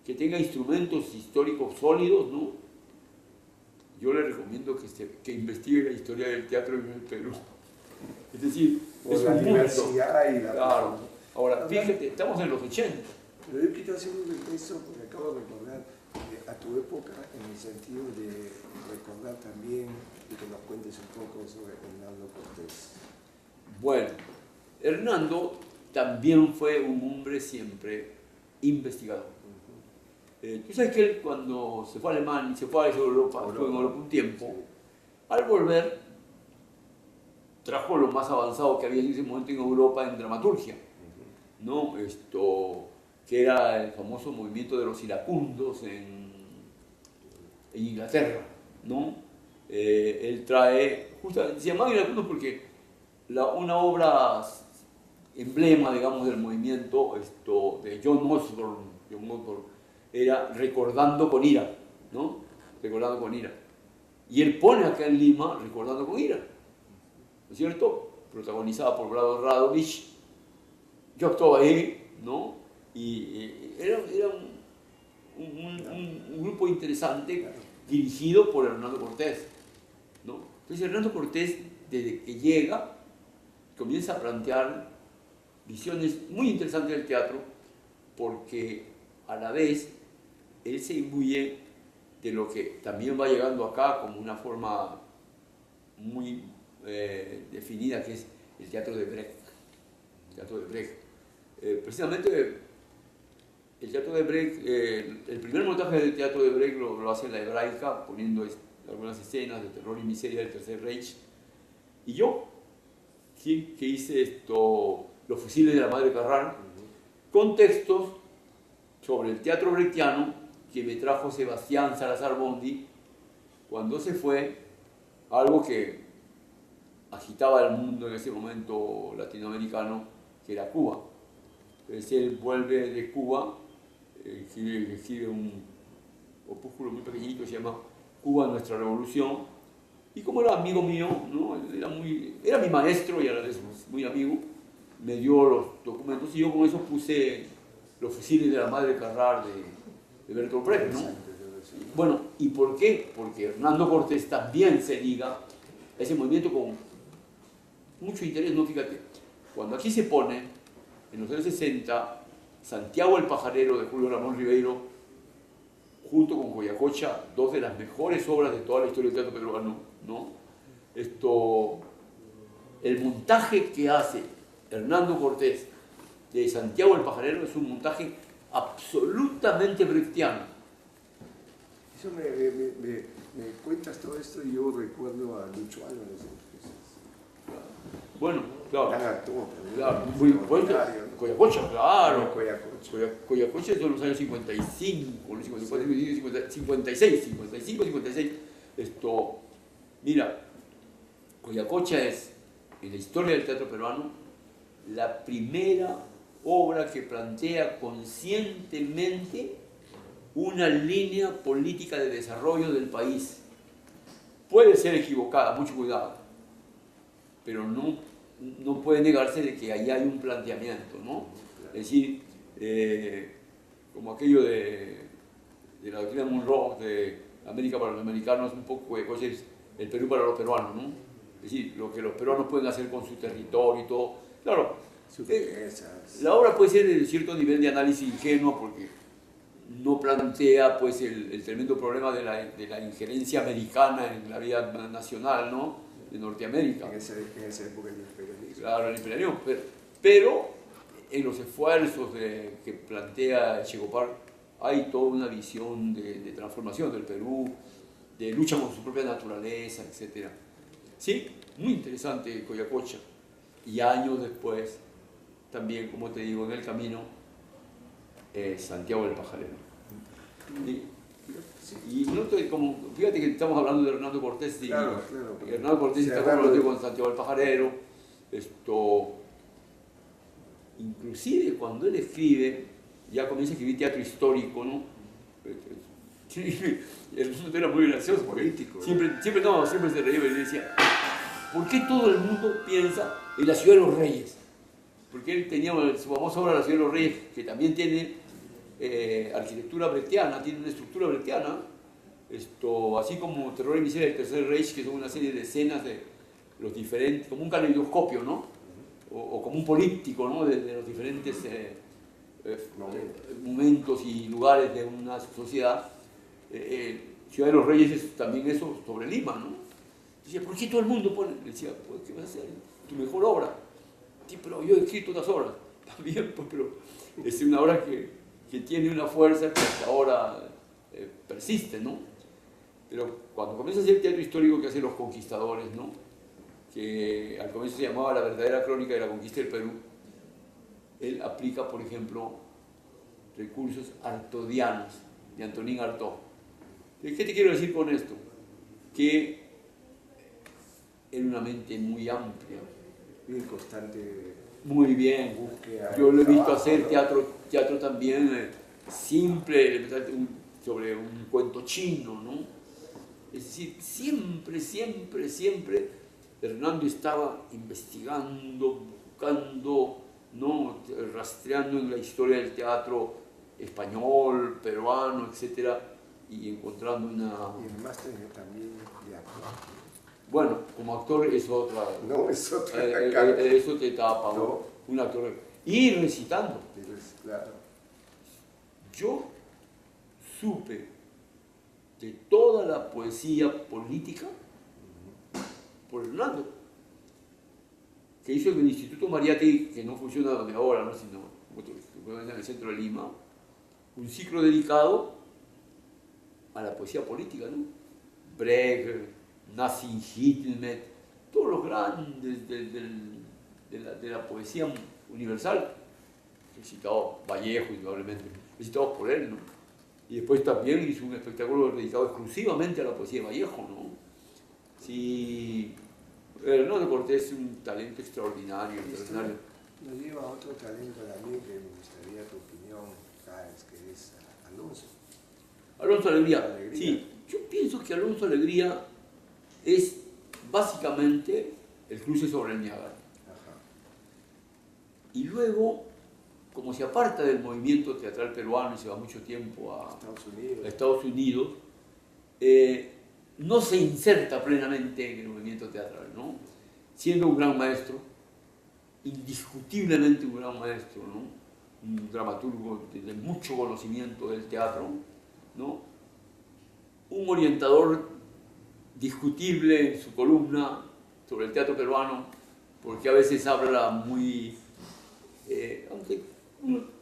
que tenga instrumentos históricos sólidos, ¿no? Yo le recomiendo que investigue la historia del teatro en el Perú. Es decir, es la diversidad y la... Claro. Ahora, fíjate, estamos en los 80. Pero yo quiero hacer un regreso, porque acabo de recordar a tu época, en el sentido de recordar también y que nos cuentes un poco sobre Hernando Cortés. Bueno, Hernando también fue un hombre siempre investigador. Tú sabes que él cuando se fue a Alemania, se fue a Europa, estuvo en Europa un tiempo, sí. Al volver trajo lo más avanzado que había en ese momento en Europa en dramaturgia, ¿no? Que era el famoso movimiento de los iracundos en Inglaterra, ¿no? Él trae, justamente, se llamaba iracundos porque una obra emblema, digamos, del movimiento de John Osborne era Recordando con ira, ¿no? Recordando con ira. Y él pone acá en Lima Recordando con ira, ¿no es cierto? Protagonizada por Brado Radovich. Yo actuaba ahí, ¿no? Y era un grupo interesante dirigido por Hernando Cortés, ¿no? Entonces Hernando Cortés, desde que llega, comienza a plantear visiones muy interesantes del teatro, porque a la vez él se imbuye de lo que también va llegando acá como una forma muy definida, que es el teatro de Brecht. El teatro de Brecht. Precisamente el teatro de Brecht, el primer montaje del teatro de Brecht lo hace en la Hebraica, poniendo algunas escenas de terror y miseria del Tercer Reich. Y yo, ¿sí?, que hice Los fusiles de la Madre Carrán, con textos sobre el teatro brechtiano que me trajo Sebastián Salazar Bondi cuando se fue, algo que agitaba el mundo en ese momento latinoamericano, que era Cuba. Entonces él vuelve de Cuba, escribe un opúsculo muy pequeñito que se llama Cuba, nuestra revolución, y como era amigo mío, ¿no? Era mi maestro y a la vez muy amigo, me dio los documentos y yo con eso puse Los fusiles de la Madre Carrán de Bertolt Brecht, ¿no? Bueno, ¿y por qué? Porque Hernando Cortés también se liga a ese movimiento con mucho interés, ¿no? Fíjate, cuando aquí se pone, en los años 60, Santiago el Pajarero de Julio Ramón Ribeiro, junto con Coyacocha, dos de las mejores obras de toda la historia del teatro peruano, ¿no? El montaje que hace Hernando Cortés de Santiago el Pajarero es un montaje absolutamente brechtiano. Eso me cuentas todo esto y yo recuerdo a Lucho Álvarez. Bueno, claro. Claro, Coyacocha, claro. Coyacocha es de los años 55, 54, 56, 55, 56. Mira, Coyacocha es, en la historia del teatro peruano, la primera obra que plantea conscientemente una línea política de desarrollo del país. Puede ser equivocada, mucho cuidado, pero no puede negarse de que ahí hay un planteamiento, ¿no? Es decir, como aquello de la doctrina Monroe, de América para los americanos, un poco de cosas, el Perú para los peruanos, ¿no? Es decir, lo que los peruanos pueden hacer con su territorio y todo. Claro, la obra puede ser de cierto nivel de análisis ingenuo porque no plantea pues, el tremendo problema de la injerencia americana en la vida nacional, ¿no?, de Norteamérica. En esa época del imperialismo. Claro, el imperialismo. Pero en los esfuerzos que plantea Checopar hay toda una visión de transformación del Perú, de lucha con su propia naturaleza, etc. Sí, muy interesante Coyacocha. Y años después, también, como te digo, en el camino, Santiago del Pajarero. Y no estoy como, fíjate que estamos hablando de Hernando Cortés, y claro. Hernando Cortés está comprometido con Santiago del Pajarero. Inclusive cuando él escribe, ya comienza a escribir teatro histórico, ¿no? El asunto era muy gracioso, político. Siempre se reía y decía, ¿por qué todo el mundo piensa en la ciudad de los reyes? Porque él tenía su famosa obra La ciudad de los reyes, que también tiene arquitectura brechtiana, tiene una estructura brechtiana, así como Terror y Miseria del Tercer Reich, que son una serie de escenas de los diferentes, como un caleidoscopio, ¿no? O como un políptico, ¿no? De los diferentes momentos y lugares de una sociedad. Ciudad de los Reyes es también eso sobre Lima, ¿no? Decía, ¿por qué todo el mundo pone? Decía, pues, ¿qué vas a hacer? Tu mejor obra. Sí, pero yo he escrito otras obras. También, pues, pero es una obra que tiene una fuerza que hasta ahora persiste, ¿no? Pero cuando comienza a hacer teatro histórico que hacen los conquistadores, ¿no? Que al comienzo se llamaba La verdadera crónica de la conquista del Perú, él aplica, por ejemplo, recursos artodianos de Antonín Artaud. ¿Qué te quiero decir con esto? Que era una mente muy amplia. Muy constante. Muy bien. Yo lo he visto hacer teatro también simple, sobre un cuento chino, ¿no? Es decir, siempre Hernando estaba investigando, buscando, ¿no? Rastreando en la historia del teatro español, peruano, etc. Y encontrando una... Y el máster también de actuar. Bueno, como actor es otra... No, es otra. Eso te tapa, ¿no? Un actor. Y recitando. Claro. Yo supe de toda la poesía política por Hernando, que hizo en el Instituto Mariátegui, que no funciona donde ahora, ¿no? Sino en el centro de Lima, un ciclo dedicado a la poesía política, ¿no? Brecht, Nassim Hidalgo, todos los grandes de la poesía universal, citados Vallejo, indudablemente, citados por él, ¿no? Y después también hizo un espectáculo dedicado exclusivamente a la poesía de Vallejo, ¿no? Sí, Hernando Cortés es un talento extraordinario. Nos lleva a otro talento también que me gustaría tu opinión, Cáez, que es Alonso. Alonso Alegría. Sí, yo pienso que Alonso Alegría es básicamente el cruce sobre el Niágara. Ajá. Y luego, como se aparta del movimiento teatral peruano y se va mucho tiempo a Estados Unidos, no se inserta plenamente en el movimiento teatral, ¿no? Siendo un gran maestro, indiscutiblemente un gran maestro, ¿no? Un dramaturgo de mucho conocimiento del teatro, ¿no? Un orientador discutible en su columna sobre el teatro peruano, porque a veces habla muy, aunque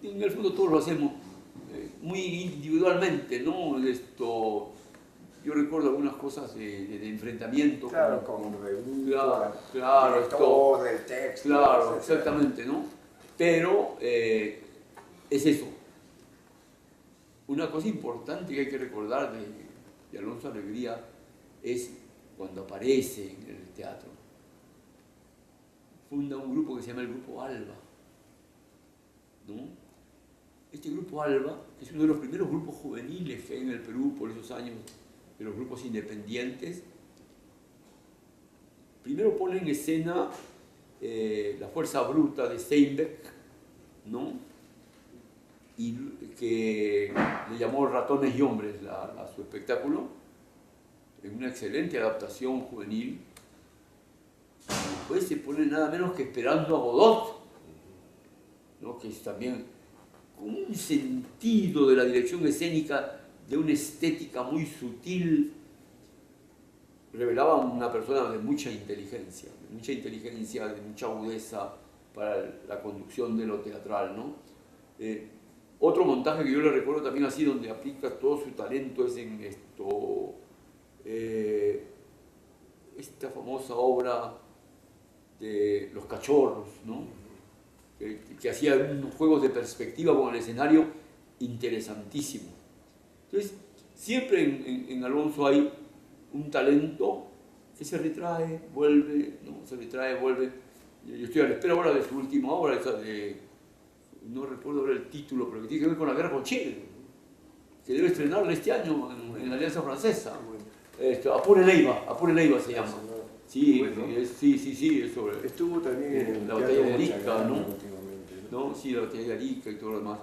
en el fondo todos lo hacemos, muy individualmente, ¿no? Yo recuerdo algunas cosas de enfrentamiento. Claro, con claro, todo el texto. Claro, exactamente, ¿no? Pero es eso. Una cosa importante que hay que recordar de Alonso Alegría es cuando aparece en el teatro. Funda un grupo que se llama el Grupo Alba, ¿no? Este Grupo Alba es uno de los primeros grupos juveniles que hay en el Perú por esos años, de los grupos independientes. Primero pone en escena La Fuerza Bruta de Steinbeck, ¿no? Y que le llamó Ratones y Hombres a su espectáculo, en una excelente adaptación juvenil. Y después se pone nada menos que Esperando a Godot, ¿no? Que es también con un sentido de la dirección escénica, de una estética muy sutil, revelaba una persona de mucha inteligencia, de mucha agudeza para la conducción de lo teatral, ¿no? Otro montaje que yo le recuerdo también así, donde aplica todo su talento, es en esta famosa obra de Los Cachorros, ¿no? Que hacía unos juegos de perspectiva con el escenario interesantísimo. Entonces, siempre en Alonso hay un talento que se retrae, vuelve, ¿no? Se retrae, vuelve. Yo estoy a la espera ahora de su última obra, no recuerdo ahora el título, pero que tiene que ver con la guerra con Chile, que debe estrenarla este año en la Alianza Francesa. Apure Leiva se llama. Sí, sí, es sobre... Estuvo también en la batalla de Arica, ¿no? Sí, la batalla de Arica y todo lo demás.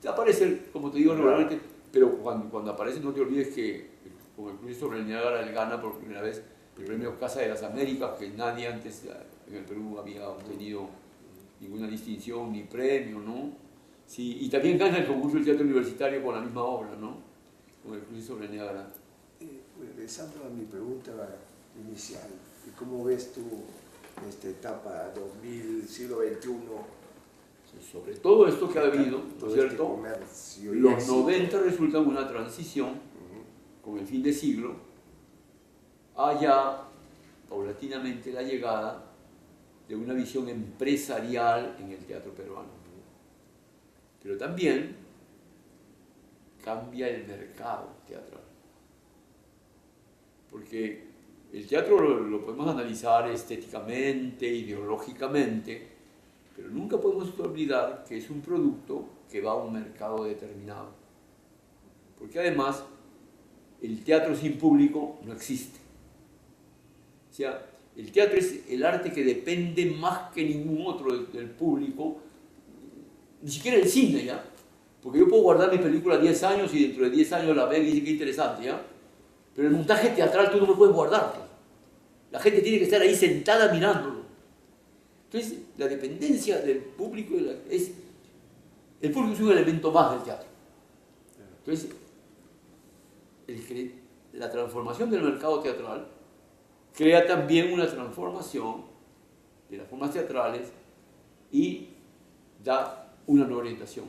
Aparece, como te digo, regularmente, pero cuando aparece no te olvides que, como el Cruce sobre el Niágara, él gana por primera vez el premio Casa de las Américas, que nadie antes en el Perú había obtenido ninguna distinción ni premio, ¿no? Sí, y también gana el concurso del teatro universitario con la misma obra, ¿no? Con el Cruce sobre el Niágara. Regresando a mi pregunta inicial, ¿cómo ves tú esta etapa 2000, siglo XXI? Sobre todo esto que ha habido, ¿no es cierto? Este los 90 resultan una transición con el fin de siglo, haya paulatinamente la llegada de una visión empresarial en el teatro peruano. Pero también cambia el mercado teatral. Porque el teatro lo podemos analizar estéticamente, ideológicamente, pero nunca podemos olvidar que es un producto que va a un mercado determinado. Porque además, el teatro sin público no existe. O sea, el teatro es el arte que depende más que ningún otro del público, ni siquiera el cine, ¿ya? Porque yo puedo guardar mi película 10 años y dentro de 10 años la ven y dicen que interesante, ¿ya? Pero el montaje teatral tú no lo puedes guardar, pues. La gente tiene que estar ahí sentada mirándolo. Entonces, la dependencia del público el público es un elemento más del teatro. Entonces, la transformación del mercado teatral crea también una transformación de las formas teatrales y da una nueva orientación.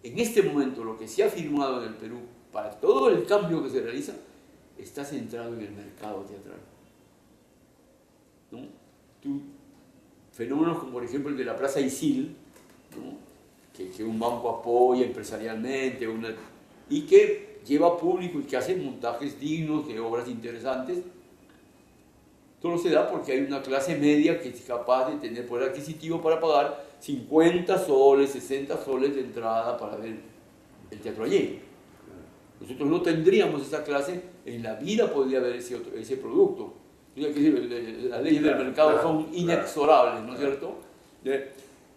En este momento, lo que se ha firmado en el Perú para todo el cambio que se realiza está centrado en el mercado teatral, ¿no? Fenómenos como por ejemplo el de la Plaza Isil, ¿no? que un banco apoya empresarialmente y que lleva público y que hace montajes dignos de obras interesantes. Todo se da porque hay una clase media que es capaz de tener poder adquisitivo para pagar 50 soles, 60 soles de entrada para ver el teatro allí. Nosotros no tendríamos esa clase, en la vida podría haber ese producto. Las leyes del mercado son inexorables, ¿no es cierto?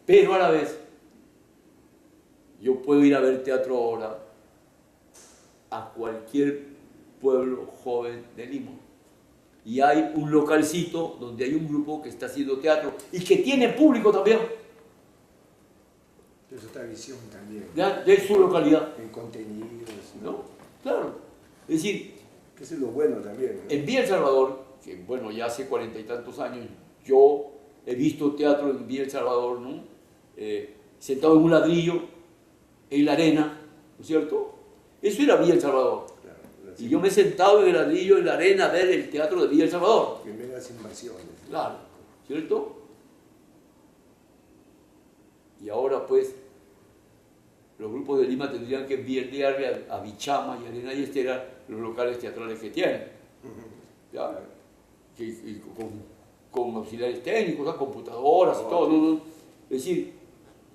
Pero a la vez, yo puedo ir a ver teatro ahora a cualquier pueblo joven de Lima. Y hay un localcito donde hay un grupo que está haciendo teatro y que tiene público también. Es otra visión también. De su localidad. En contenidos, ¿no? Claro. Es decir, que eso es lo bueno también, ¿no? En Villa El Salvador, que bueno, ya hace 40 y tantos años, yo he visto teatro en Villa El Salvador, ¿no? Sentado en un ladrillo, en la arena, ¿no es cierto? Eso era Villa El Salvador. Claro, y yo me he sentado en el ladrillo, en la arena, a ver el teatro de Villa El Salvador. Primeras invasiones. Claro, ¿cierto? Y ahora pues, los grupos de Lima tendrían que enviarle a Bichama y Arena y Estera los locales teatrales que tienen. ¿Ya? Con auxiliares técnicos, computadoras y todo. ¿no? Es decir,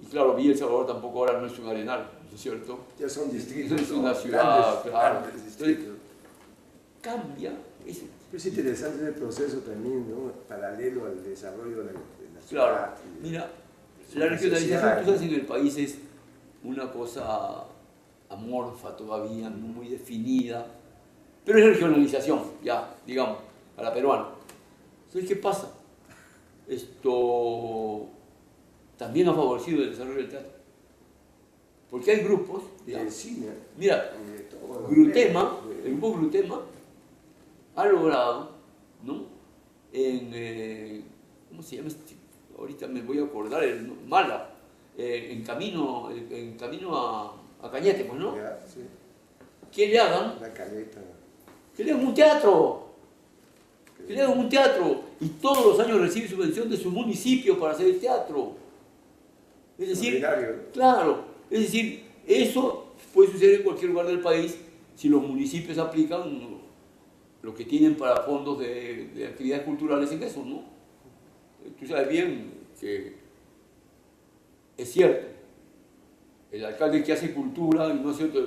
y claro, Villa El Salvador tampoco ahora no es un arenal, ¿no es cierto? Ya son distritos. Es una ciudad, claro. Grandes distritos. Entonces, cambia. Es interesante el proceso también, ¿no? Paralelo al desarrollo de la ciudad. Claro, mira, la regionalización, tú sabes, en el país es una cosa amorfa todavía, no muy definida, pero es regionalización, ya, digamos, a la peruana. Entonces, ¿qué pasa? Esto también ha favorecido el desarrollo del teatro. Porque hay grupos, del cine. Mira, Grutema, el grupo Grutema ha logrado, ¿no? ¿Cómo se llama este? ahorita me voy a acordar, Mala, en camino a Cañete, pues, ¿no? Ya, sí. Que le hagan, La caleta. que le hagan un teatro, que le hagan un teatro, y todos los años recibe subvención de su municipio para hacer el teatro. Es decir, Ordinario. claro, es decir, eso puede suceder en cualquier lugar del país si los municipios aplican lo que tienen para fondos de actividades culturales en eso, ¿no? Tú sabes bien que es cierto, el alcalde que hace cultura y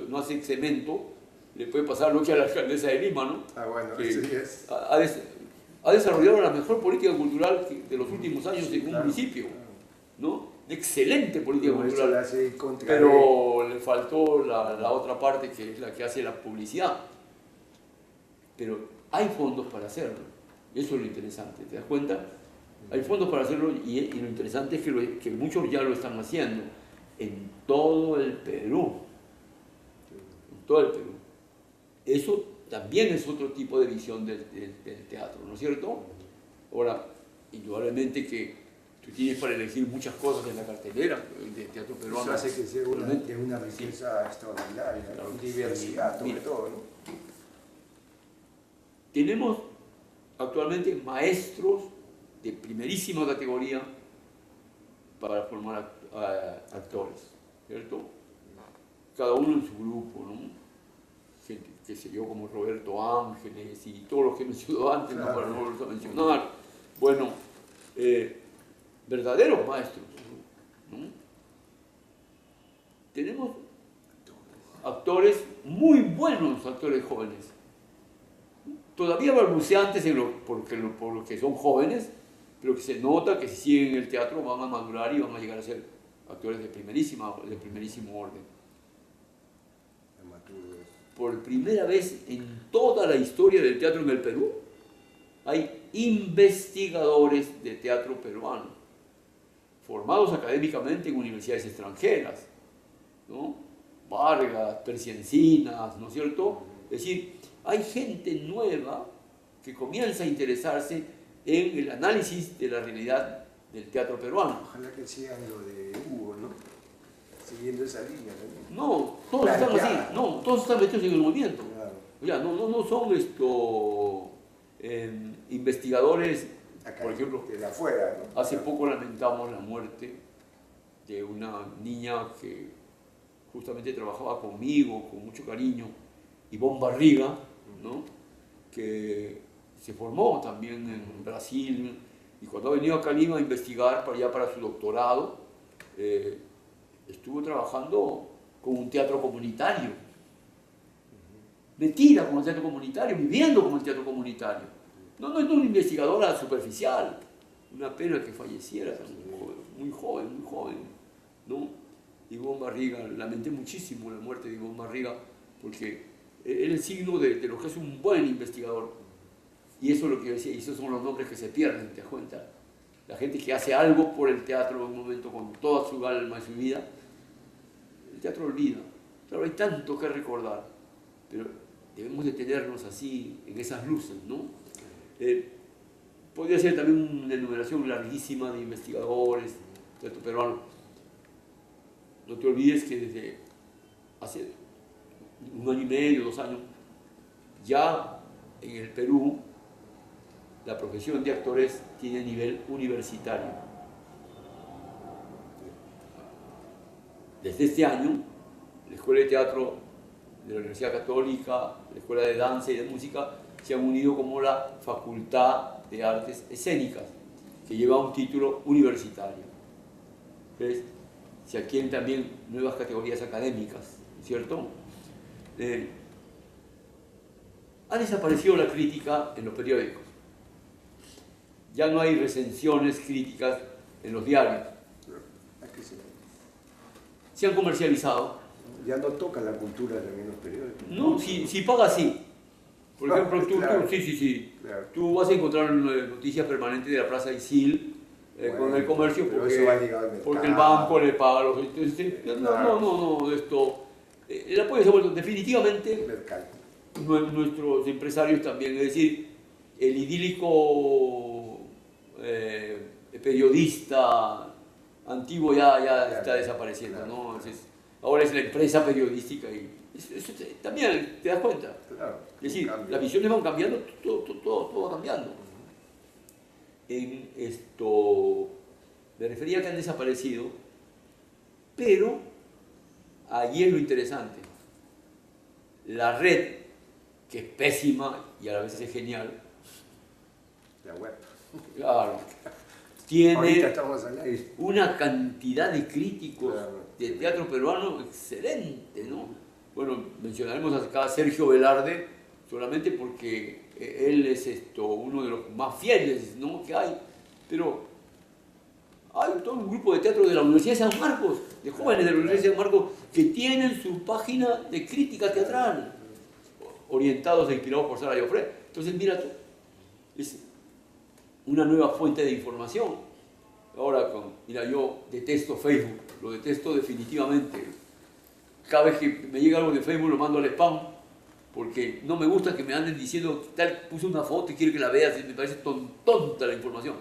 no hace cemento, le puede pasar lo que a la alcaldesa de Lima, ¿no? Ah, bueno, Que sí es. ha desarrollado la mejor política cultural de los últimos años en un Claro, municipio, claro. ¿no? Excelente política Como esto cultural. la hace contra Pero le faltó la otra parte, que es la que hace la publicidad. Pero hay fondos para hacerlo. Eso es lo interesante, ¿te das cuenta? Hay fondos para hacerlo y lo interesante es que muchos ya lo están haciendo en todo el Perú. En todo el Perú. Eso también es otro tipo de visión del teatro, ¿no es cierto? Ahora, indudablemente que tú tienes para elegir muchas cosas en la cartelera del teatro peruano. Eso hace que sea Realmente. una riqueza extraordinaria, ¿no? Claro. Diversidad, sobre Mira. todo, ¿no? Tenemos actualmente maestros de primerísima categoría para formar actores, ¿cierto? Cada uno en su grupo, ¿no? Gente, qué sé yo, como Roberto Ángeles y todos los que he mencionado antes, Claro. ¿no? Para no volverlos a mencionar. Bueno, verdaderos maestros, ¿no? Tenemos actores muy buenos, actores jóvenes. Todavía balbuceantes por lo que son jóvenes, pero que se nota que si siguen en el teatro van a madurar y van a llegar a ser actores de primerísimo orden. Por primera vez en toda la historia del teatro en el Perú, hay investigadores de teatro peruano, formados académicamente en universidades extranjeras, ¿no? Vargas, Percy Encinas, ¿no es cierto? Es decir, hay gente nueva que comienza a interesarse en el análisis de la realidad del teatro peruano. Ojalá que sigan lo de Hugo, ¿no? Siguiendo esa línea también. No, todos están así, no, todos están metidos en el movimiento. Claro. O sea, no son investigadores, Acá, por ejemplo, de afuera, ¿no? hace poco lamentamos la muerte de una niña que justamente trabajaba conmigo con mucho cariño, Ivonne Barriga, ¿no? Que se formó también en Brasil y cuando ha venido acá a Lima a investigar para su doctorado, estuvo trabajando con un teatro comunitario, metida con el teatro comunitario, viviendo con el teatro comunitario. No es una investigadora superficial, una pena que falleciera, muy joven, ¿no? Ivonne Barriga, lamenté muchísimo la muerte de Ivonne Barriga, porque era el signo de lo que es un buen investigador. Y eso es lo que yo decía, y esos son los nombres que se pierden, ¿te das cuenta? La gente que hace algo por el teatro en un momento con toda su alma y su vida, el teatro olvida. Claro, hay tanto que recordar, pero debemos de tenernos así, en esas luces, ¿no? Podría ser también una enumeración larguísima de investigadores, teatro peruano. No te olvides que desde hace 1 año y medio, 2 años, ya en el Perú la profesión de actores tiene nivel universitario. Desde este año, la Escuela de Teatro de la Universidad Católica, la Escuela de Danza y de Música se han unido como la Facultad de Artes Escénicas, que lleva un título universitario. ¿Ves? Se adquieren también nuevas categorías académicas, ¿cierto? Ha desaparecido la crítica en los periódicos. Ya no hay recensiones críticas en los diarios. Se han comercializado. Ya no toca la cultura también los periódicos. No, si pagas, sí. Por ejemplo, claro. Sí. Claro. Tú vas a encontrar noticias permanentes de la Plaza Isil con el comercio porque el banco le paga los... No, esto... El apoyo se ha vuelto definitivamente nuestros empresarios también, es decir, el idílico periodista antiguo ya está Claro, desapareciendo, claro, ¿no? claro. Entonces, ahora es la empresa periodística y eso también te das cuenta. Claro, Es decir, un cambio. las visiones van cambiando, todo va cambiando. En esto, me refería a que han desaparecido, pero allí es lo interesante. La red, que es pésima y a la vez es genial, La web. claro, Ahorita tiene estamos al aire. una cantidad de críticos Claro. de teatro peruano excelente, ¿no? Bueno, mencionaremos acá a Sergio Velarde solamente porque él es uno de los más fieles, ¿no?, que hay, pero hay todo un grupo de teatro de la Universidad de San Marcos, de jóvenes de la Universidad de San Marcos, que tienen su página de crítica teatral, orientados e inspirados por Sara Llofré. Entonces, mira tú, es una nueva fuente de información. Ahora, mira, yo detesto Facebook, lo detesto definitivamente. Cada vez que me llega algo de Facebook lo mando al spam, porque no me gusta que me anden diciendo, tal, puse una foto y quiero que la veas, y me parece tonta la información,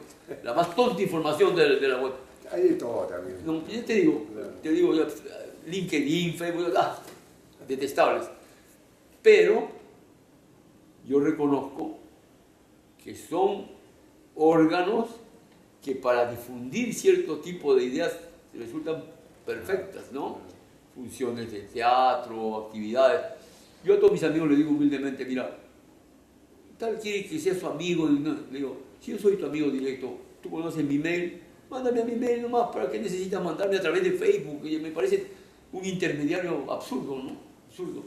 la más tonta información de la web. Hay de todo también. No, yo te digo, LinkedIn, Facebook, detestables. Pero yo reconozco que son órganos que para difundir cierto tipo de ideas resultan perfectas, ¿no? Funciones de teatro, actividades. Yo a todos mis amigos les digo humildemente, mira, tal quiere que sea su amigo, y no, le digo, si yo soy tu amigo directo, tú conoces mi mail, mándame a mi mail nomás, ¿para qué necesitas mandarme a través de Facebook? Y me parece un intermediario absurdo, ¿no? Absurdo.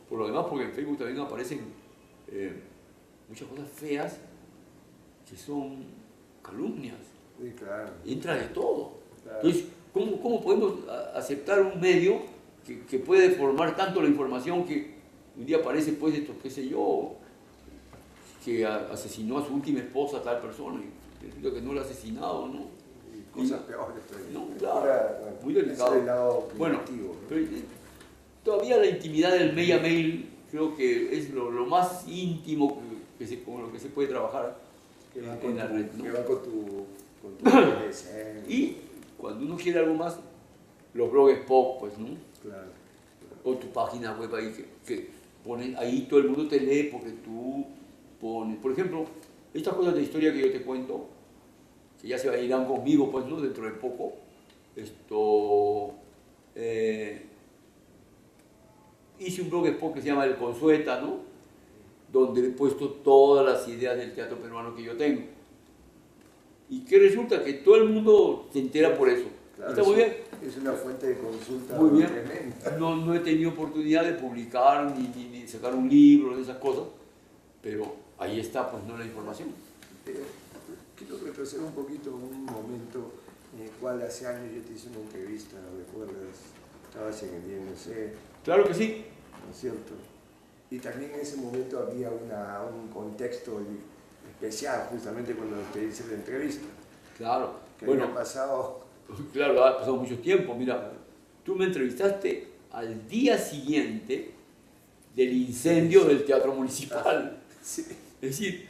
Por lo demás, porque en Facebook también aparecen muchas cosas feas que son calumnias. Sí, claro. Entra de todo. Claro. Entonces, ¿cómo podemos aceptar un medio que puede formar tanto la información que un día aparece, pues, qué sé yo, que asesinó a su última esposa tal persona y resulta que no la ha asesinado, ¿no? Y cosas peores todavía. No, claro, muy delicado. Ese es el lado Bueno, negativo, ¿no? pero todavía la intimidad del mail a mail creo que es lo más íntimo con lo que se puede trabajar Que va en la red, ¿no? que va con tu interés, Y cuando uno quiere algo más, los blogs pop, pues, ¿no? Claro. O tu página web ahí que pones, ahí todo el mundo te lee porque tú pones. Por ejemplo, estas cosas de historia que yo te cuento, que ya se irán conmigo, pues, ¿no? Dentro de poco. Hice un blogspot que se llama El Consueta, ¿no? Donde he puesto todas las ideas del teatro peruano que yo tengo. Y que resulta que todo el mundo se entera por eso. Claro, Está muy bien. Es una fuente de consulta Muy bien. tremenda. No he tenido oportunidad de publicar ni sacar un libro, de esas cosas, pero ahí está, pues, no, la información. Quiero retroceder un poquito un momento en el cual hace años yo te hice una entrevista, ¿recuerdas? Estabas en el INC, Claro que sí. ¿no es cierto? Y también en ese momento había un contexto especial, justamente cuando te hice la entrevista, Claro. que Bueno, había pasado. claro, ha pasado mucho tiempo. Mira, tú me entrevistaste al día siguiente del incendio del Teatro Municipal. Sí. Es decir,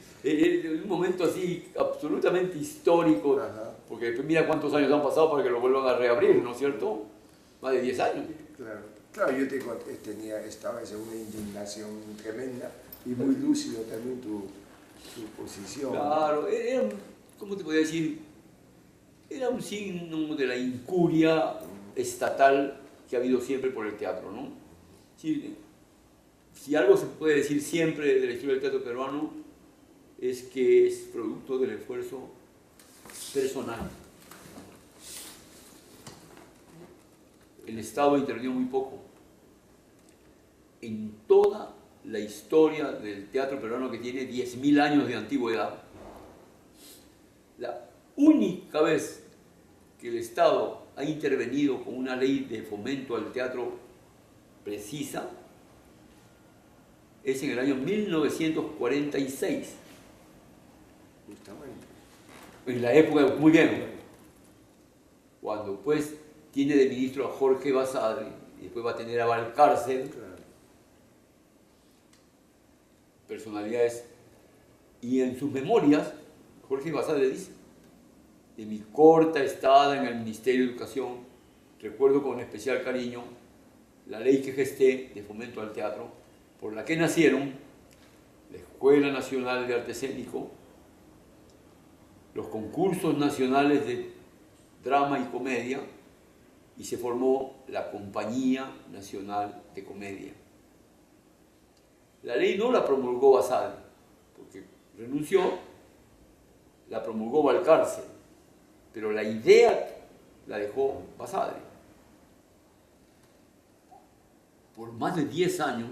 un momento así absolutamente histórico, Ajá. porque después mira cuántos años han pasado para que lo vuelvan a reabrir, ¿no es cierto? Más de 10 años. Claro, yo estaba en una indignación tremenda y muy lúcido también tu posición. Claro, ¿cómo te podría decir? Era un signo de la incuria estatal que ha habido siempre por el teatro, ¿no? Si algo se puede decir siempre de la historia del teatro peruano es que es producto del esfuerzo personal. El Estado intervino muy poco. En toda la historia del teatro peruano, que tiene 10.000 años de antigüedad, la única vez que el Estado ha intervenido con una ley de fomento al teatro precisa es en el año 1946. Justamente. En la época, muy bien, cuando pues tiene de ministro a Jorge Basadre y después va a tener a Valcárcel, Claro. personalidades, y en sus memorias Jorge Basadre dice de mi corta estada en el Ministerio de Educación, recuerdo con especial cariño la ley que gesté de fomento al teatro, por la que nacieron la Escuela Nacional de Arte Escénico, los concursos nacionales de drama y comedia, y se formó la Compañía Nacional de Comedia. La ley no la promulgó Basadre, porque renunció, la promulgó Valcárcel, pero la idea la dejó Basadre. Por más de 10 años,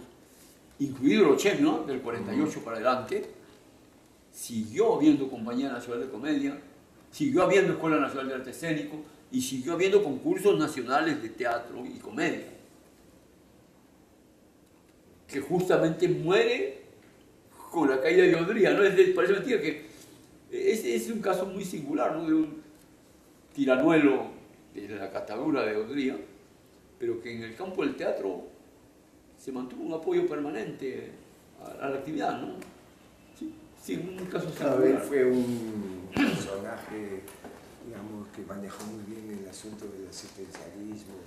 incluido el 80, ¿no? Del 48 para adelante, siguió habiendo Compañía Nacional de Comedia, siguió habiendo Escuela Nacional de Arte Escénico y siguió habiendo concursos nacionales de teatro y comedia, que justamente muere con la caída de Odría, ¿no? Parece mentira que es un caso muy singular, ¿no? De un tiranuelo de la catadura de Odría, pero que en el campo del teatro se mantuvo un apoyo permanente a la actividad, ¿no? Sí, un caso singular. Él fue un personaje, digamos, que manejó muy bien el asunto del asistencialismo, ¿no?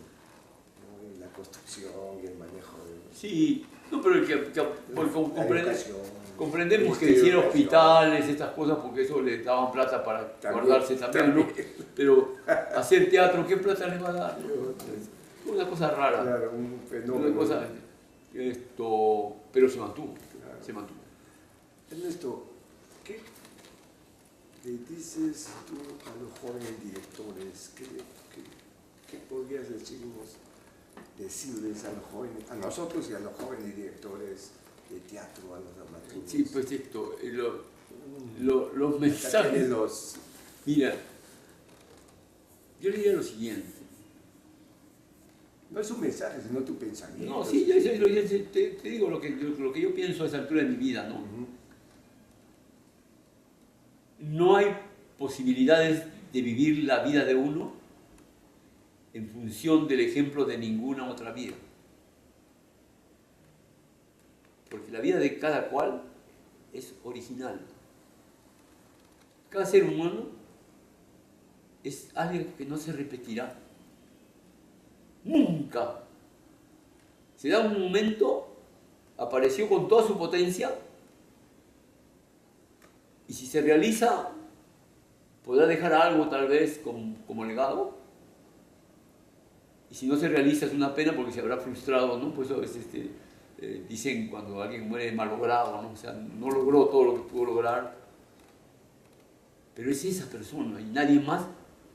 La construcción y el manejo de... Sí, no, pero comprendemos que Ministerio hiciera de hospitales, estas cosas, porque eso le daban plata para guardarse también, ¿no? Pero hacer teatro, ¿qué plata le va a dar? Una cosa rara. Claro, un fenómeno. Una cosa, pero se mantuvo, claro. Se mantuvo. Ernesto, ¿qué le dices tú a los jóvenes directores? ¿Qué podrías decirles a los jóvenes, a nosotros y a los jóvenes directores de teatro, a los dramaturgos? Sí, pues los mensajes. Mira, yo le diría lo siguiente. No es un mensaje, sino tu pensamiento. No, sí, te digo lo que yo pienso a esa altura de mi vida, ¿no? No hay posibilidades de vivir la vida de uno en función del ejemplo de ninguna otra vida. Porque la vida de cada cual es original. Cada ser humano es algo que no se repetirá. Nunca. Se da un momento, apareció con toda su potencia, y si se realiza, podrá dejar algo tal vez como legado. Y si no se realiza es una pena porque se habrá frustrado, ¿no? Pues a veces dicen cuando alguien muere malogrado, ¿no? O sea, no logró todo lo que pudo lograr. Pero es esa persona y nadie más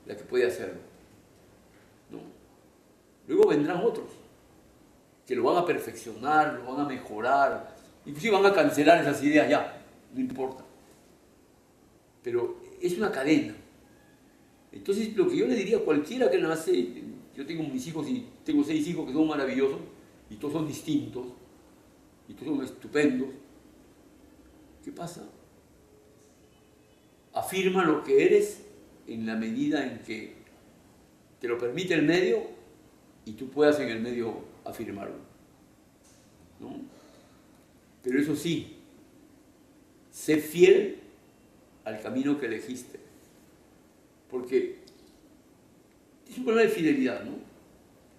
la que puede hacerlo, ¿no? Luego vendrán otros que lo van a perfeccionar, lo van a mejorar, inclusive van a cancelar esas ideas ya, no importa. Pero es una cadena. Entonces, lo que yo le diría a cualquiera que nace, yo tengo mis hijos y tengo 6 hijos que son maravillosos, y todos son distintos, y todos son estupendos. ¿Qué pasa? Afirma lo que eres en la medida en que te lo permite el medio y tú puedas en el medio afirmarlo, ¿no? Pero eso sí, sé fiel al camino que elegiste, porque es un problema de fidelidad, ¿no?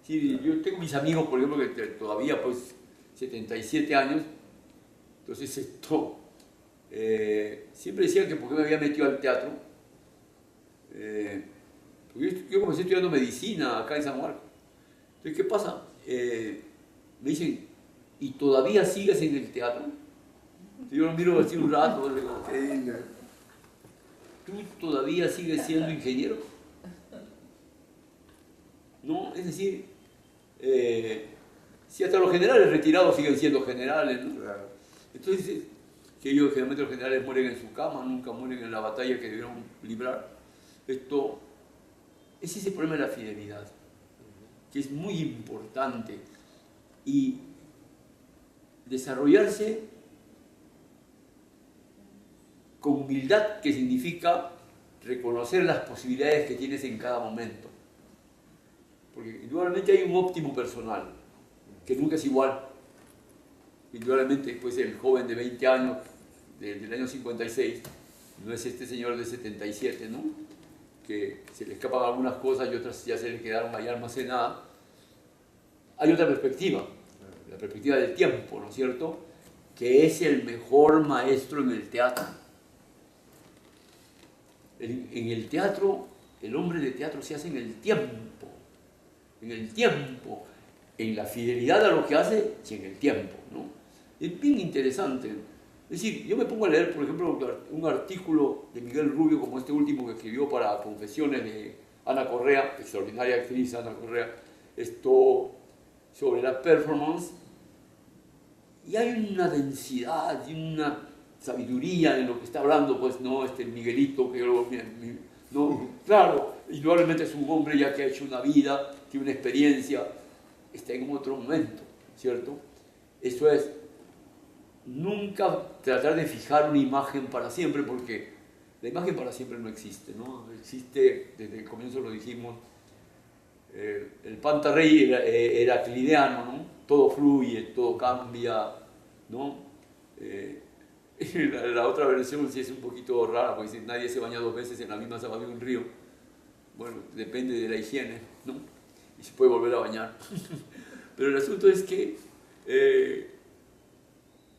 Sí, yo tengo mis amigos, por ejemplo, que todavía, pues, 77 años, entonces siempre decían que porque me había metido al teatro, yo comencé estudiando medicina acá en San Marcos. Entonces, ¿qué pasa? Me dicen, ¿y todavía sigues en el teatro? Yo lo miro así un rato, le digo, ¿tú todavía sigues siendo ingeniero? No, es decir, si hasta los generales retirados siguen siendo generales, ¿no? Claro. Entonces, que ellos generalmente los generales mueren en su cama, nunca mueren en la batalla que debieron librar. Es ese problema de la fidelidad, que es muy importante, y desarrollarse con humildad, que significa reconocer las posibilidades que tienes en cada momento. Porque indudablemente hay un óptimo personal, que nunca es igual. Indudablemente, pues el joven de 20 años, del año 56, no es este señor de 77, ¿no? que se le escapan algunas cosas y otras ya se le quedaron ahí almacenadas, hay otra perspectiva, la perspectiva del tiempo, ¿no es cierto?, que es el mejor maestro en el teatro. En el teatro, el hombre de teatro se hace en el tiempo, en la fidelidad a lo que hace y en el tiempo, ¿no? Es bien interesante. Es decir, yo me pongo a leer, por ejemplo, un artículo de Miguel Rubio, como este último que escribió para Confesiones de Ana Correa, extraordinaria actriz Ana Correa, esto sobre la performance, y hay una densidad y una sabiduría en lo que está hablando, pues, ¿no? Miguelito, que no, claro, indudablemente es un hombre ya que ha hecho una vida, tiene una experiencia, está en otro momento, ¿cierto? Eso es, nunca tratar de fijar una imagen para siempre, porque la imagen para siempre no existe, ¿no? Existe, desde el comienzo lo dijimos, el Pantarrey heraclidiano, ¿no? Todo fluye, todo cambia, ¿no? La otra versión sí es un poquito rara, porque si nadie se baña 2 veces en la misma agua de un río, bueno, depende de la higiene, ¿no? Y se puede volver a bañar. Pero el asunto es que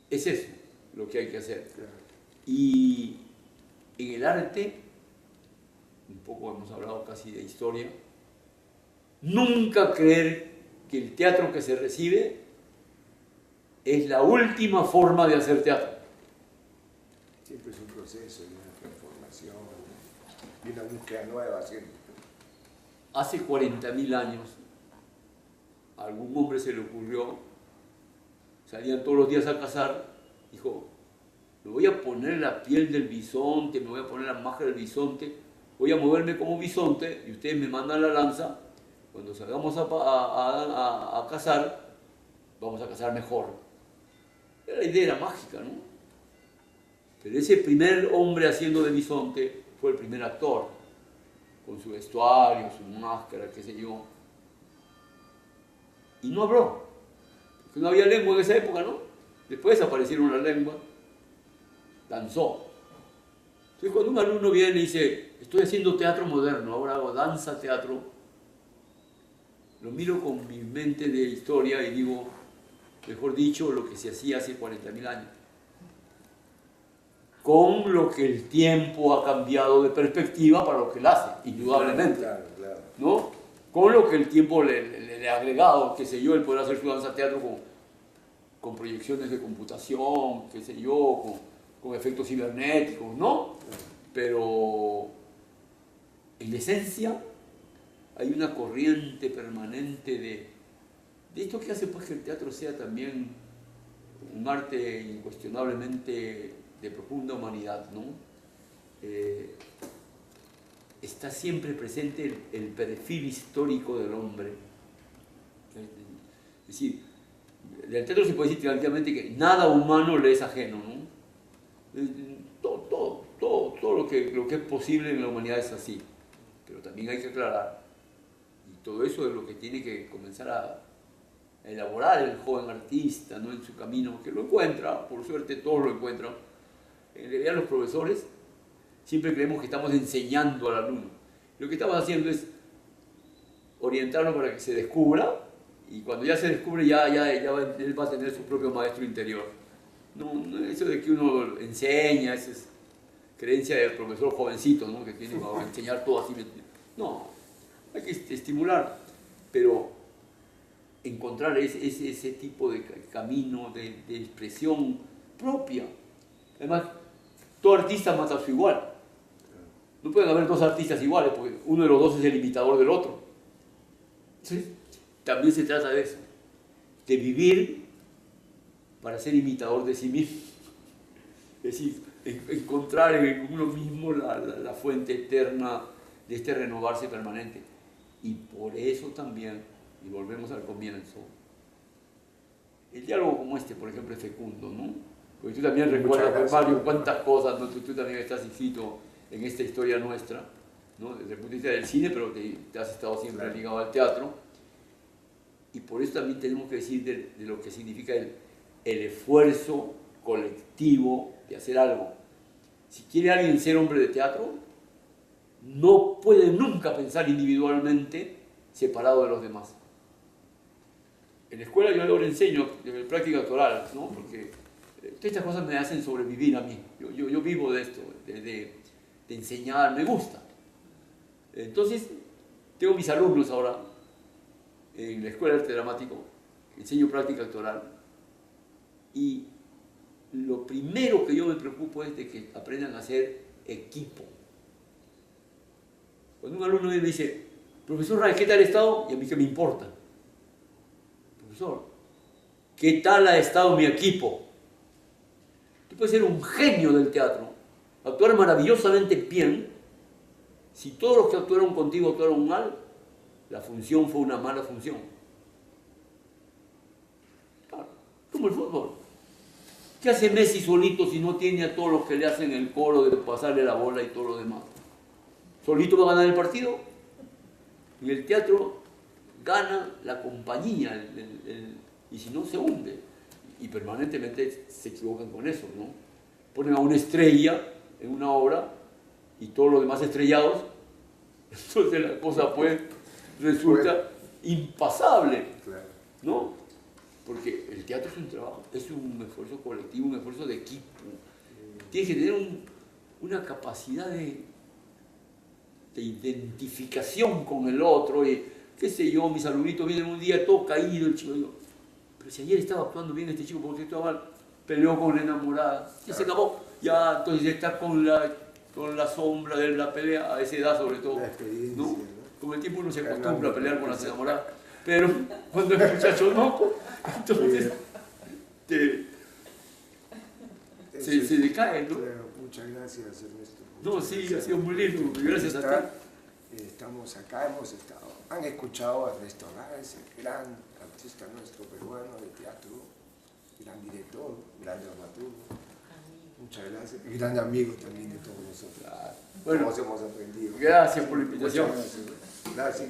es eso lo que hay que hacer. Y en el arte, un poco hemos hablado casi de historia, nunca creer que el teatro que se recibe es la última forma de hacer teatro. Siempre es un proceso, una transformación, y una búsqueda nueva siempre. Hace 40.000 años, a algún hombre se le ocurrió, salían todos los días a cazar, dijo, me voy a poner la piel del bisonte, me voy a poner la máscara del bisonte, voy a moverme como bisonte y ustedes me mandan la lanza, cuando salgamos a cazar, vamos a cazar mejor. La idea era mágica, ¿no? Pero ese primer hombre haciendo de bisonte fue el primer actor, con su vestuario, su máscara, qué sé yo. Y no habló, porque no había lengua en esa época, ¿no? Después aparecieron las lenguas, danzó. Entonces cuando un alumno viene y dice, estoy haciendo teatro moderno, ahora hago danza, teatro, lo miro con mi mente de historia y digo, mejor dicho, lo que se hacía hace 40.000 años. Con lo que el tiempo ha cambiado de perspectiva para lo que él hace, indudablemente. Claro, claro. ¿No? Con lo que el tiempo le ha agregado, qué sé yo, él puede hacer su danza teatro con proyecciones de computación, qué sé yo, con efectos cibernéticos, ¿no? Pero en esencia hay una corriente permanente de esto que hace pues que el teatro sea también un arte incuestionablemente de profunda humanidad, ¿no? Está siempre presente el perfil histórico del hombre. Es decir, del teatro se puede decir tranquilamente que nada humano le es ajeno, ¿no? Todo lo que es posible en la humanidad es así, pero también hay que aclarar, y todo eso es lo que tiene que comenzar a elaborar el joven artista, ¿no? En su camino, que lo encuentra, por suerte todos lo encuentran. En realidad los profesores siempre creemos que estamos enseñando al alumno. Lo que estamos haciendo es orientarlo para que se descubra, y cuando ya se descubre él va a tener su propio maestro interior. No, eso de que uno enseña, esa es creencia del profesor jovencito, ¿no? Que tiene que enseñar todo así. No, hay que estimular, pero encontrar ese tipo de camino, de expresión propia. Además, todo artista mata a su igual. No pueden haber 2 artistas iguales, porque uno de los 2 es el imitador del otro. ¿Sí? También se trata de eso, de vivir para ser imitador de sí mismo. Es decir, encontrar en uno mismo la fuente eterna de este renovarse permanente. Y por eso también, y volvemos al comienzo, el diálogo como este, por ejemplo, es fecundo, ¿no? Porque tú también recuerdas, Mario, cuántas cosas, ¿no? Tú también estás inscrito en esta historia nuestra, ¿no? Desde el punto de vista del cine, pero te has estado siempre ligado al teatro. Y por eso también tenemos que decir de lo que significa el esfuerzo colectivo de hacer algo. Si quiere alguien ser hombre de teatro, no puede nunca pensar individualmente separado de los demás. En la escuela yo ahora enseño de práctica actoral, ¿no? Porque estas cosas me hacen sobrevivir a mí. Yo vivo de esto, de enseñar, me gusta. Entonces, tengo mis alumnos ahora en la Escuela de Arte Dramático, enseño práctica actoral, y lo primero que yo me preocupo es de que aprendan a ser equipo. Cuando un alumno me dice, profesor Ray, ¿qué tal ha estado? Y a mí qué me importa. Profesor, ¿qué tal ha estado mi equipo? Tú puedes ser un genio del teatro, actuar maravillosamente bien. Si todos los que actuaron contigo actuaron mal, la función fue una mala función. Claro, como el fútbol. ¿Qué hace Messi solito si no tiene a todos los que le hacen el coro de pasarle la bola y todo lo demás? ¿Solito va a ganar el partido? En el teatro gana la compañía, y si no se hunde. Y permanentemente se equivocan con eso, ¿no? Ponen a una estrella en una obra y todos los demás estrellados, entonces la cosa pues resulta impasable, ¿no? Porque el teatro es un trabajo, es un esfuerzo colectivo, un esfuerzo de equipo. Tienes que tener una capacidad de identificación con el otro, y qué sé yo, mis alumnitos vienen un día todo caído, el chico, digo, pero si ayer estaba actuando bien este chico, porque estaba mal, peleó con la enamorada, ya se acabó, ya entonces está con la sombra de la pelea, a esa edad sobre todo, ¿no? Con el tiempo uno se acostumbra a pelear con las enamoradas, pero cuando el muchacho no, entonces se decae, ¿no? Muchas gracias, Ernesto. No, sí, ha sido muy lindo, gracias a ti. Estamos acá, han escuchado a Ernesto Arraiz, el gran artista nuestro peruano de teatro, gran director, gran dramaturgo. Muchas gracias. Y gran amigo también de todos nosotros. Bueno, todos hemos aprendido. Gracias por la invitación. Gracias.